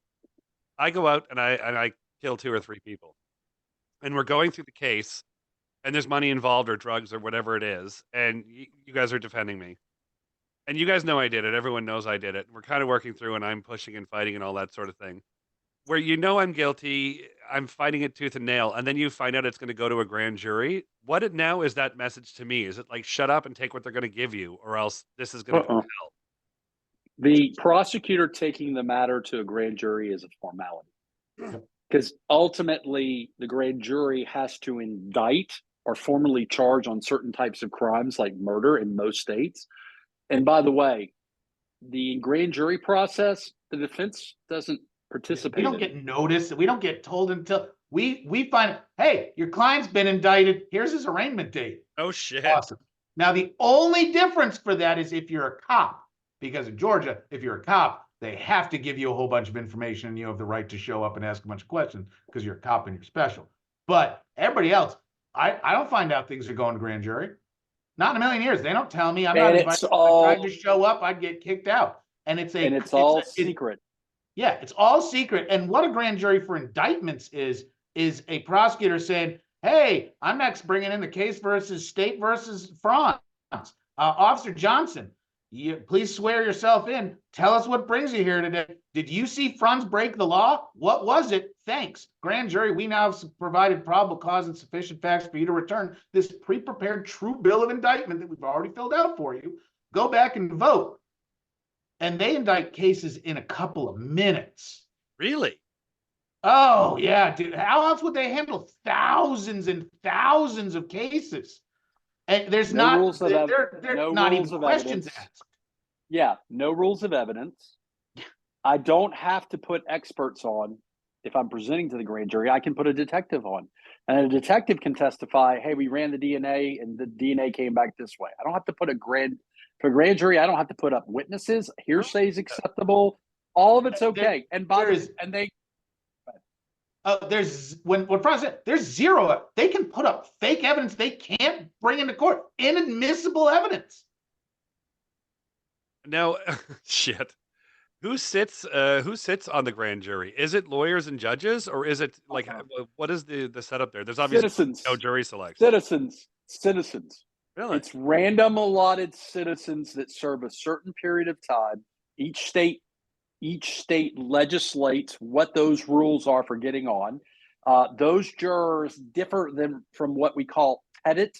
[SPEAKER 2] I go out and I kill 2 or 3 people, and we're going through the case, and there's money involved or drugs or whatever it is, and you guys are defending me. And you guys know I did it. Everyone knows I did it. We're kind of working through and I'm pushing and fighting and all that sort of thing. Where I'm guilty, I'm fighting it tooth and nail, and then you find out it's going to go to a grand jury. What now is that message to me? Is it like, shut up and take what they're going to give you, or else this is going to go to hell?
[SPEAKER 3] The prosecutor taking the matter to a grand jury is a formality. Because ultimately, the grand jury has to indict or formally charge on certain types of crimes like murder in most states. And by the way, the grand jury process, the defense doesn't participate.
[SPEAKER 1] We don't get notice. We don't get told until we find, hey, your client's been indicted. Here's his arraignment date.
[SPEAKER 2] Oh, shit.
[SPEAKER 1] Awesome. Now, the only difference for that is if you're a cop, because in Georgia, if you're a cop, they have to give you a whole bunch of information and you have the right to show up and ask a bunch of questions because you're a cop and you're special. But everybody else, I don't find out things are going to grand jury. Not in a million years. They don't tell me. I'm not invited. If I tried to show up, I'd get kicked out. And it's all
[SPEAKER 3] secret.
[SPEAKER 1] Yeah, it's all secret. And what a grand jury for indictments is a prosecutor saying, hey, I'm next bringing in the case versus state versus Franz. Officer Johnson, please swear yourself in. Tell us what brings you here today. Did you see Franz break the law? What was it? Thanks. Grand jury, we now have provided probable cause and sufficient facts for you to return this pre-prepared true bill of indictment that we've already filled out for you. Go back and vote. And they indict cases in a couple of minutes.
[SPEAKER 2] Really?
[SPEAKER 1] Oh, yeah, dude. How else would they handle thousands and thousands of cases? And there's not rules of not even questions asked.
[SPEAKER 3] Yeah, no rules of evidence. I don't have to put experts on. If I'm presenting to the grand jury, I can put a detective on. And a detective can testify, hey, we ran the DNA and the DNA came back this way. I don't have to put for a grand jury, I don't have to put up witnesses. Hearsay is acceptable. All of it's okay.
[SPEAKER 1] There's zero. They can put up fake evidence they can't bring into court. Inadmissible evidence.
[SPEAKER 2] Now, shit. Who sits on the grand jury? Is it lawyers and judges, or is it like what is the setup there? There's obviously no jury selection.
[SPEAKER 3] Citizens.
[SPEAKER 2] Really?
[SPEAKER 3] It's random allotted citizens that serve a certain period of time. Each state legislates what those rules are for getting on. Those jurors differ from what we call pettit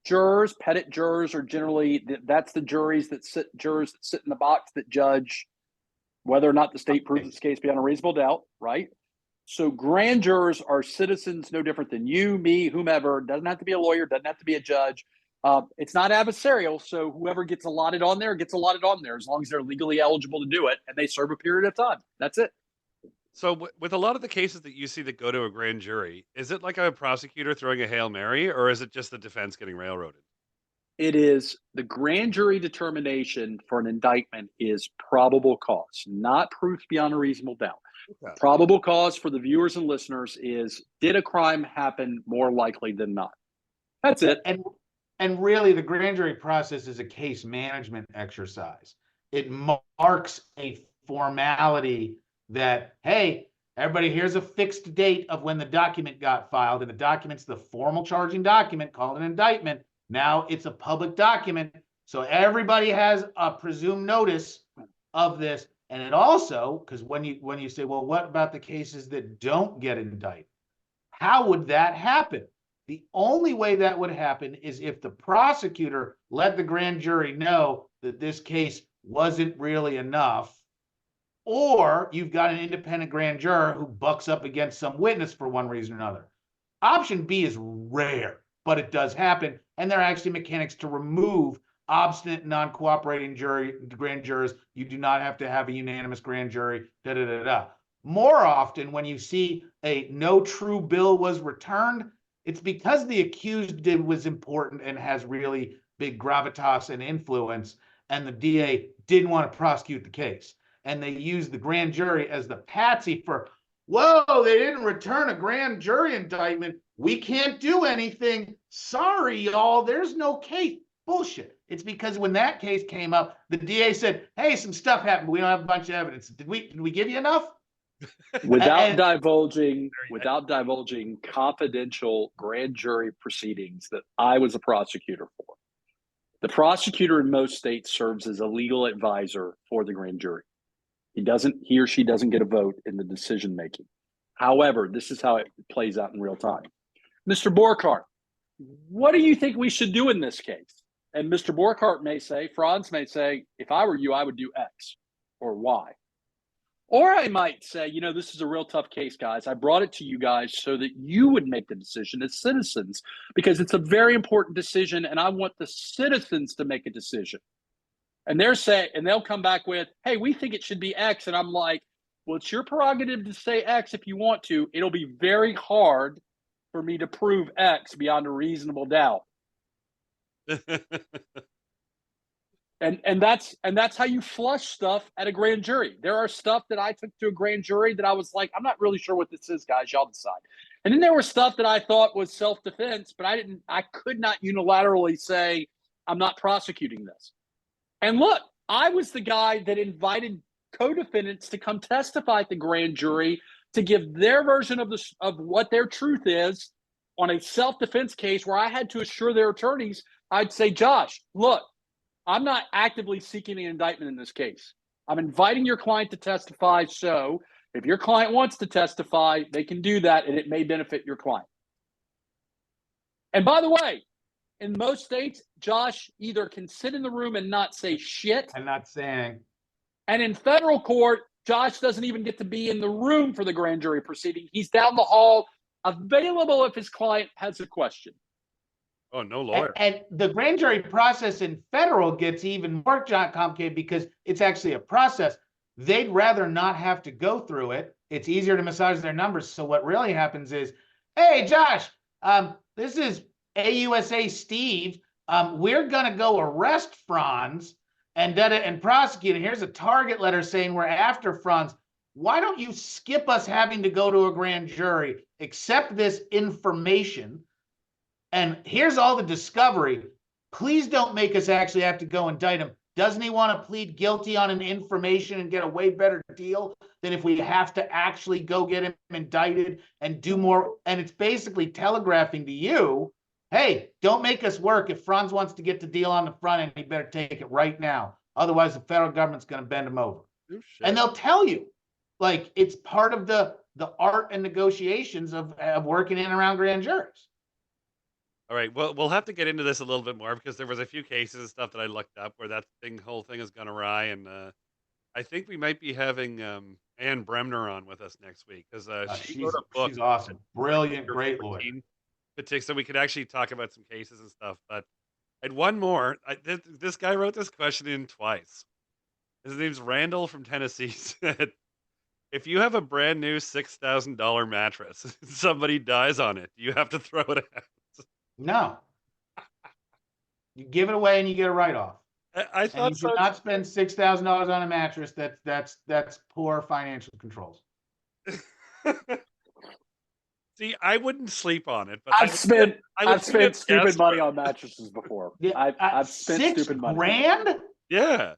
[SPEAKER 3] jurors. Pettit jurors are generally that's the jurors that sit in the box that judge whether or not the state proves its case beyond a reasonable doubt, right? So grand jurors are citizens no different than you, me, whomever. Doesn't have to be a lawyer, doesn't have to be a judge. It's not adversarial, so whoever gets allotted on there gets allotted on there as long as they're legally eligible to do it and they serve a period of time. That's it.
[SPEAKER 2] So with a lot of the cases that you see that go to a grand jury, is it like a prosecutor throwing a Hail Mary, or is it just the defense getting railroaded?
[SPEAKER 3] It is the grand jury determination for an indictment is probable cause, not proof beyond a reasonable doubt.
[SPEAKER 2] Okay.
[SPEAKER 3] Probable cause for the viewers and listeners is, did a crime happen more likely than not? That's it.
[SPEAKER 1] And really, the grand jury process is a case management exercise. It marks a formality that, hey, everybody, here's a fixed date of when the document got filed, and the document's the formal charging document called an indictment. Now it's a public document, so everybody has a presumed notice of this. And it also, because when you say, well, what about the cases that don't get indicted? How would that happen? The only way that would happen is if the prosecutor let the grand jury know that this case wasn't really enough, or you've got an independent grand juror who bucks up against some witness for one reason or another. Option B is rare, but it does happen, and there are actually mechanics to remove obstinate, non-cooperating grand jurors. You do not have to have a unanimous grand jury, More often, when you see a no true bill was returned, it's because the accused was important and has really big gravitas and influence, and the DA didn't want to prosecute the case. And they used the grand jury as the patsy for, whoa, they didn't return a grand jury indictment. We can't do anything. Sorry, y'all, there's no case. Bullshit. It's because when that case came up, the DA said, hey, some stuff happened. We don't have a bunch of evidence. Did we give you enough?
[SPEAKER 3] Without divulging confidential grand jury proceedings that I was a prosecutor for. The prosecutor in most states serves as a legal advisor for the grand jury. He or she doesn't get a vote in the decision making. However, this is how it plays out in real time. Mr. Borghardt, what do you think we should do in this case? And Mr. Borghardt may say, Franz may say, if I were you, I would do X or Y. Or I might say, this is a real tough case, guys. I brought it to you guys so that you would make the decision as citizens, because it's a very important decision, and I want the citizens to make a decision. And they'll come back with, hey, we think it should be X. And I'm like, well, it's your prerogative to say X if you want to. It'll be very hard for me to prove X beyond a reasonable doubt. And that's how you flush stuff at a grand jury. There are stuff that I took to a grand jury that I was like, I'm not really sure what this is, guys. Y'all decide. And then there was stuff that I thought was self-defense, but I could not unilaterally say, I'm not prosecuting this. And look, I was the guy that invited co-defendants to come testify at the grand jury to give their version of what their truth is on a self-defense case where I had to assure their attorneys. I'd say, Josh, look, I'm not actively seeking an indictment in this case. I'm inviting your client to testify. So if your client wants to testify, they can do that, and it may benefit your client. And by the way, in most states, Josh either can sit in the room and not say shit.
[SPEAKER 1] I'm not saying.
[SPEAKER 3] And in federal court, Josh doesn't even get to be in the room for the grand jury proceeding. He's down the hall, available if his client has a question.
[SPEAKER 2] Oh, no lawyer.
[SPEAKER 1] And the grand jury process in federal gets even more complicated because it's actually a process. They'd rather not have to go through it. It's easier to massage their numbers. So what really happens is, hey, Josh, this is AUSA Steve. We're going to go arrest Franz and prosecute. And here's a target letter saying we're after Franz. Why don't you skip us having to go to a grand jury, accept this information, and here's all the discovery. Please don't make us actually have to go indict him. Doesn't he want to plead guilty on an information and get a way better deal than if we have to actually go get him indicted and do more? And it's basically telegraphing to you, hey, don't make us work. If Franz wants to get the deal on the front end, he better take it right now. Otherwise, the federal government's going to bend him over.
[SPEAKER 2] Oh,
[SPEAKER 1] and they'll tell you, like, it's part of the art and negotiations of working in and around grand juries.
[SPEAKER 2] All right, well, we'll have to get into this a little bit more because there was a few cases and stuff that I looked up where that whole thing has gone awry, and I think we might be having Ann Bremner on with us next week because she wrote a book.
[SPEAKER 1] She's awesome, brilliant, great lawyer.
[SPEAKER 2] So we could actually talk about some cases and stuff. But And one more. This guy wrote this question in twice. His name's Randall from Tennessee. Said, if you have a brand new $6,000 mattress, somebody dies on it, you have to throw it out.
[SPEAKER 1] No. You give it away and you get a write-off.
[SPEAKER 2] I thought
[SPEAKER 1] and you should not spend $6,000 on a mattress. That's poor financial controls.
[SPEAKER 2] See, I wouldn't sleep on it, but
[SPEAKER 3] I've spent stupid money on mattresses before.
[SPEAKER 1] Yeah,
[SPEAKER 3] I've spent stupid money.
[SPEAKER 1] $6,000?
[SPEAKER 2] Yeah.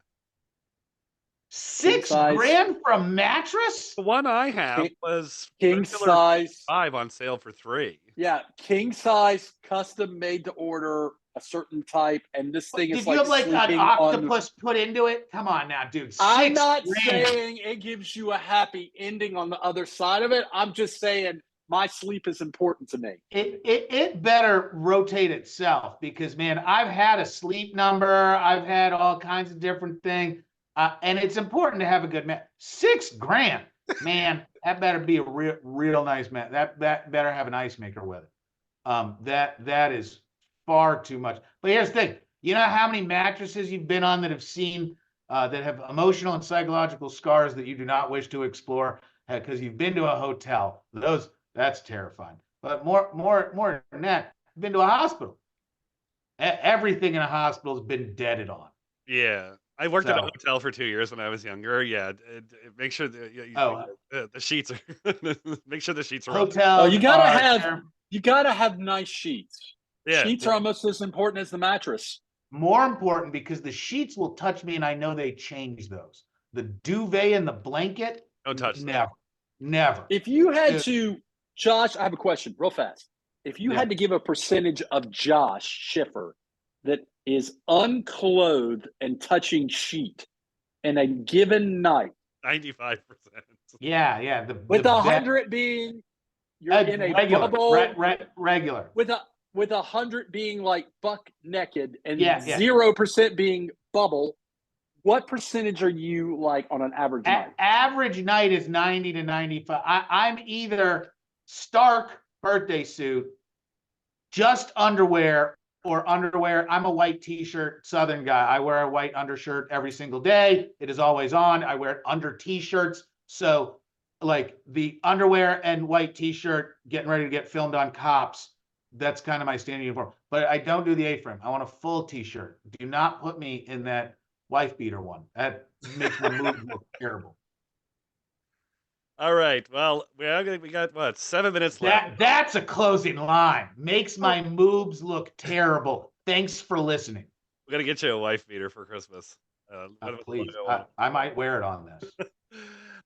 [SPEAKER 1] $6,000 for a mattress?
[SPEAKER 2] The one I have was
[SPEAKER 3] king size
[SPEAKER 2] 5 on sale for $3.
[SPEAKER 3] Yeah, king size, custom made to order, a certain type, and this thing is
[SPEAKER 1] Did you have like an octopus put into it? Come on now, dude.
[SPEAKER 3] I'm not saying it gives you a happy ending on the other side of it. I'm just saying my sleep is important to me.
[SPEAKER 1] It better rotate itself because, man, I've had a sleep number. I've had all kinds of different things. And it's important to have a good mat. $6,000, man, that better be a real nice mat. That better have an ice maker with it. That is far too much. But here's the thing. You know how many mattresses you've been on that have seen that have emotional and psychological scars that you do not wish to explore because you've been to a hotel. That's terrifying. But more than that, you've been to a hospital. Everything in a hospital has been deaded on.
[SPEAKER 2] Yeah. I worked at a hotel for 2 years when I was younger. Yeah, make sure the sheets are. Make sure the sheets are.
[SPEAKER 3] Hotel. Oh, you gotta have nice sheets.
[SPEAKER 2] Yeah,
[SPEAKER 3] sheets are almost as important as the mattress.
[SPEAKER 1] More important because the sheets will touch me, and I know they change those. The duvet and the blanket.
[SPEAKER 2] Don't touch
[SPEAKER 1] them. Never.
[SPEAKER 3] If you had to, Josh, I have a question, real fast. If you had to give a percentage of Josh Schiffer that is unclothed and touching sheet in a given night,
[SPEAKER 2] 95%.
[SPEAKER 1] Yeah.
[SPEAKER 3] With 100 being you're in a
[SPEAKER 1] regular,
[SPEAKER 3] bubble,
[SPEAKER 1] regular.
[SPEAKER 3] With 100 being like buck naked and 0% being bubble, what percentage are you like on an average night? Average
[SPEAKER 1] night is 90 to 95. I'm either stark birthday suit, just underwear, or underwear. I'm a white t-shirt Southern guy. I wear a white undershirt every single day. It is always on. I wear it under t-shirts. So like the underwear and white t-shirt getting ready to get filmed on Cops. That's kind of my standing uniform. But I don't do the A-frame. I want a full t-shirt. Do not put me in that wife beater one. That makes my mood look terrible.
[SPEAKER 2] All right. Well, we got what, 7 minutes left.
[SPEAKER 1] That's a closing line. Makes my moobs look terrible. Thanks for listening.
[SPEAKER 2] We're gonna get you a wife beater for Christmas.
[SPEAKER 1] Please, I might wear it on this.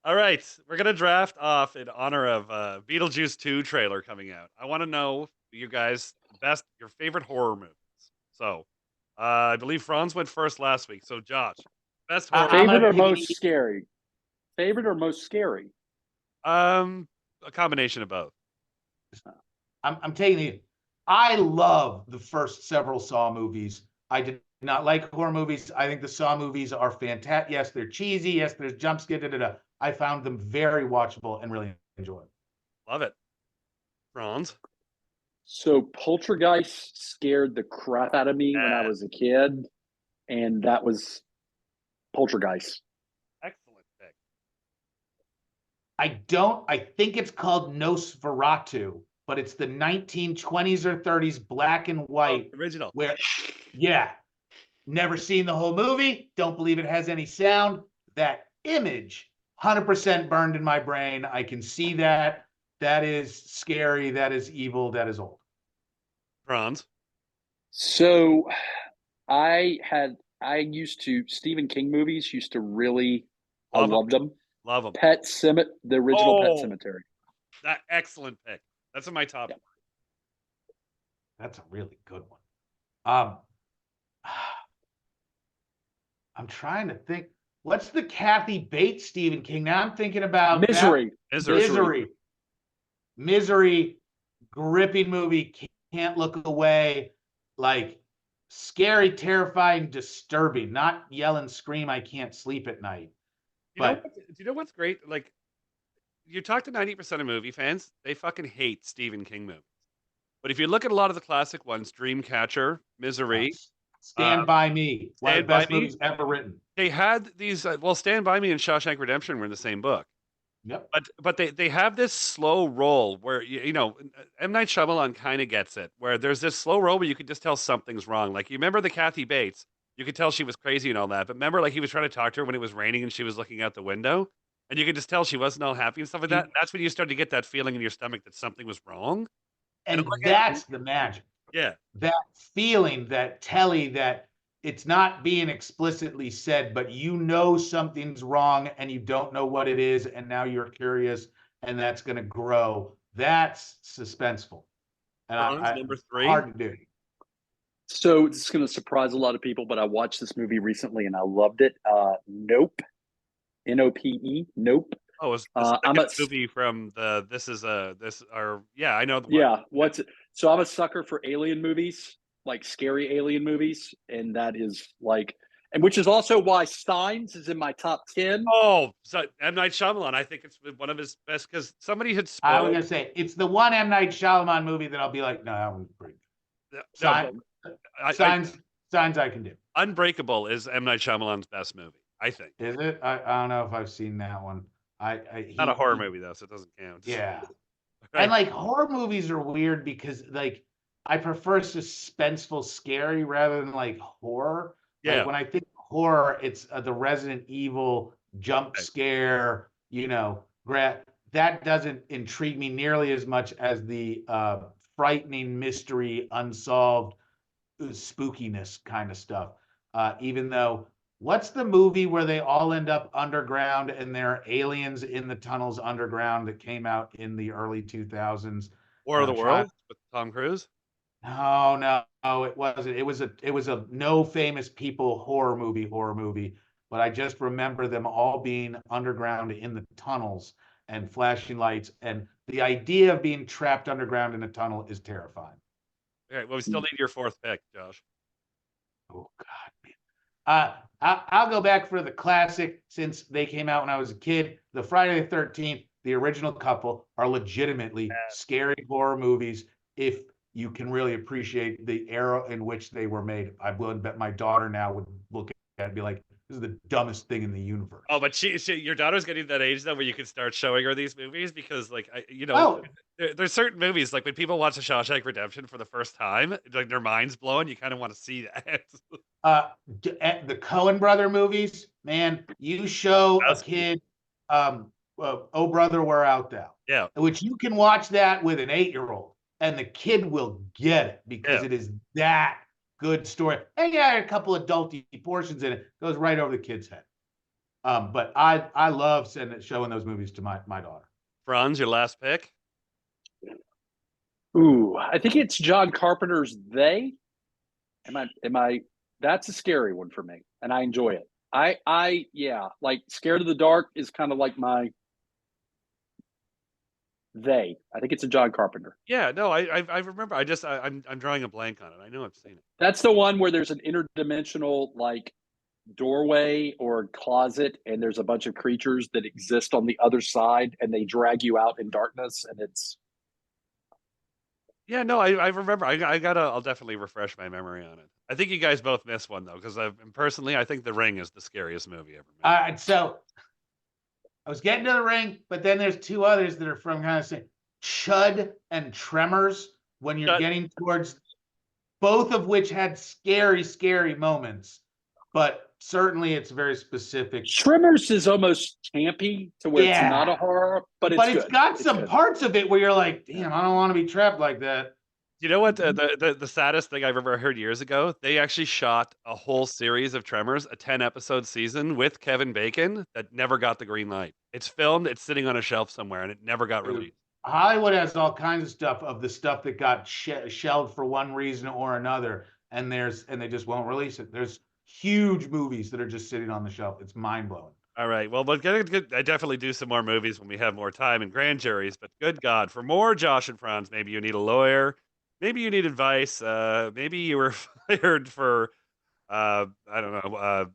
[SPEAKER 2] All right, we're gonna draft off in honor of Beetlejuice 2 trailer coming out. I want to know you guys your favorite horror movies. So, I believe Franz went first last week. So, Josh, best horror
[SPEAKER 3] favorite or most scary? Favorite or most scary?
[SPEAKER 2] A combination of both.
[SPEAKER 1] I'm taking the. I love the first several Saw movies. I did not like horror movies. I think the Saw movies are fantastic. Yes, they're cheesy. Yes, there's jump scare. I found them very watchable and really enjoyable.
[SPEAKER 2] Love it. Franz?
[SPEAKER 3] So Poltergeist scared the crap out of me when I was a kid, and that was Poltergeist.
[SPEAKER 2] Excellent pick.
[SPEAKER 1] I think it's called Nosferatu, but it's the 1920s or 30s black and white.
[SPEAKER 2] Original.
[SPEAKER 1] Never seen the whole movie. Don't believe it has any sound. That image, 100% burned in my brain. I can see that. That is scary. That is evil. That is old.
[SPEAKER 2] Franz?
[SPEAKER 3] So Stephen King movies used to really, I loved them.
[SPEAKER 2] Love them.
[SPEAKER 3] The original Pet Sematary.
[SPEAKER 2] That excellent pick. That's in my top.
[SPEAKER 3] Yep.
[SPEAKER 1] That's a really good one. I'm trying to think. What's the Kathy Bates Stephen King? Now I'm thinking about Misery, gripping movie, can't look away, like scary, terrifying, disturbing, not yell and scream, I can't sleep at night.
[SPEAKER 2] Do you know what's great? Like, you talk to 90% of movie fans, they fucking hate Stephen King movies. But if you look at a lot of the classic ones, Dreamcatcher, Misery,
[SPEAKER 1] Stand By Me, one of the
[SPEAKER 2] Stand By
[SPEAKER 1] best
[SPEAKER 2] Me.
[SPEAKER 1] movies ever written.
[SPEAKER 2] They had these. Stand By Me and Shawshank Redemption were in the same book.
[SPEAKER 1] Yep.
[SPEAKER 2] But they have this slow roll where M. Night Shyamalan kind of gets it, where there's this slow roll where you could just tell something's wrong. Like, you remember the Kathy Bates? You could tell she was crazy and all that. But remember, like, he was trying to talk to her when it was raining and she was looking out the window, and you could just tell she wasn't all happy and stuff like that. And that's when you start to get that feeling in your stomach that something was wrong.
[SPEAKER 1] And that's the magic.
[SPEAKER 2] Yeah.
[SPEAKER 1] That feeling, that telly, that it's not being explicitly said, but something's wrong and you don't know what it is, and now you're curious, and that's going to grow. That's suspenseful. And
[SPEAKER 2] Number 3.
[SPEAKER 1] Hard to do.
[SPEAKER 3] So this is going to surprise a lot of people, but I watched this movie recently and I loved it. Nope. N-O-P-E. Nope.
[SPEAKER 2] Oh, it's the movie from I know.
[SPEAKER 3] What's it? So I'm a sucker for alien movies, like scary alien movies, and that is like, and which is also why Steins is in my top 10.
[SPEAKER 2] Oh, so M. Night Shyamalan, I think it's one of his best, because somebody had spoiled.
[SPEAKER 1] I was gonna say it's the one M. Night Shyamalan movie that I'll be like, no, that one's pretty good. Signs I can do.
[SPEAKER 2] Unbreakable is M. Night Shyamalan's best movie, I think.
[SPEAKER 1] Is it? I don't know if I've seen that one.
[SPEAKER 2] Not a horror movie though, so it doesn't count.
[SPEAKER 1] Yeah.
[SPEAKER 2] Right.
[SPEAKER 1] And like, horror movies are weird because like I prefer suspenseful, scary rather than like horror.
[SPEAKER 2] Yeah.
[SPEAKER 1] Like, when I think horror, it's the Resident Evil jump scare. That doesn't intrigue me nearly as much as the frightening mystery, unsolved spookiness kind of stuff. Even though, what's the movie where they all end up underground and there are aliens in the tunnels underground that came out in the early 2000s?
[SPEAKER 2] War of the Worlds with Tom Cruise?
[SPEAKER 1] No, it wasn't. It was a no famous people horror movie, but I just remember them all being underground in the tunnels and flashing lights, and the idea of being trapped underground in a tunnel is terrifying.
[SPEAKER 2] All right, well, we still need your 4th pick, Josh.
[SPEAKER 1] Oh God, man. I'll go back for the classic, since they came out when I was a kid. The Friday the 13th, the original couple, are legitimately scary horror movies if you can really appreciate the era in which they were made. I would bet my daughter now would look at it and be like, this is the dumbest thing in the universe.
[SPEAKER 2] Oh, but your daughter's getting that age though where you can start showing her these movies, because like, there's certain movies, like when people watch The Shawshank Redemption for the first time, like their mind's blown. You kind of want to see that.
[SPEAKER 1] The Coen brother movies, man, you show a kid, Oh Brother, Where Art Thou?
[SPEAKER 2] Yeah.
[SPEAKER 1] Which you can watch that with an 8-year-old and the kid will get it, because it is that good story. And a couple adulty portions in it, goes right over the kid's head. But I love showing those movies to my daughter.
[SPEAKER 2] Franz, your last pick?
[SPEAKER 3] Ooh, I think it's John Carpenter's They. That's a scary one for me, and I enjoy it. Like Scared of the Dark is kind of like my They. I think it's a John Carpenter.
[SPEAKER 2] Yeah, no, I remember. I'm drawing a blank on it. I know I've seen it.
[SPEAKER 3] That's the one where there's an interdimensional like doorway or closet, and there's a bunch of creatures that exist on the other side, and they drag you out in darkness, and it's.
[SPEAKER 2] Yeah, no, I remember. I'll definitely refresh my memory on it. I think you guys both missed one though, because personally, I think The Ring is the scariest movie ever made.
[SPEAKER 1] So I was getting to The Ring, but then there's 2 others that are from kind of saying Chud and Tremors, when you're getting towards, both of which had scary moments, but certainly it's very specific.
[SPEAKER 3] Tremors is almost campy to where it's not a horror, but it's
[SPEAKER 1] got some parts of it where you're like, damn, I don't want to be trapped like that.
[SPEAKER 2] You know what? The saddest thing I've ever heard years ago, they actually shot a whole series of Tremors, a 10-episode season with Kevin Bacon that never got the green light. It's filmed, it's sitting on a shelf somewhere, and it never got released.
[SPEAKER 1] Hollywood has all kinds of stuff, of the stuff that got shelved for one reason or another, and they just won't release it. There's huge movies that are just sitting on the shelf. It's mind-blowing.
[SPEAKER 2] All right. Well, I definitely do some more movies when we have more time and grand juries, but good God, for more Josh and Franz, maybe you need a lawyer. Maybe you need advice. Maybe you were fired for, I don't know,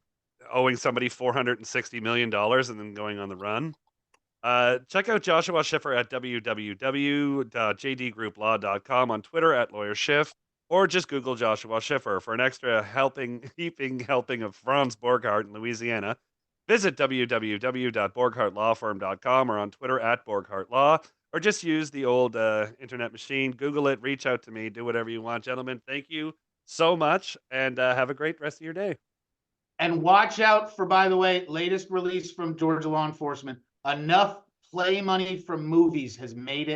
[SPEAKER 2] owing somebody $460 million and then going on the run. Check out Joshua Schiffer at www.jdgrouplaw.com, on Twitter at LawyerSchiff. or just Google Joshua Schiffer for an extra heaping helping of Franz Borghardt in Louisiana. Visit www.borghardtlawfirm.com or on Twitter @BorghardtLaw, or just use the old internet machine. Google it, reach out to me, do whatever you want. Gentlemen, thank you so much, and have a great rest of your day.
[SPEAKER 1] And watch out for, by the way, latest release from Georgia law enforcement. Enough play money from movies has made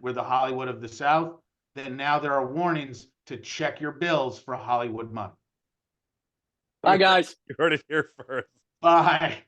[SPEAKER 1] we're the Hollywood of the South. Then now there are warnings to check your bills for Hollywood money.
[SPEAKER 3] Bye, guys.
[SPEAKER 2] You heard it here first.
[SPEAKER 1] Bye.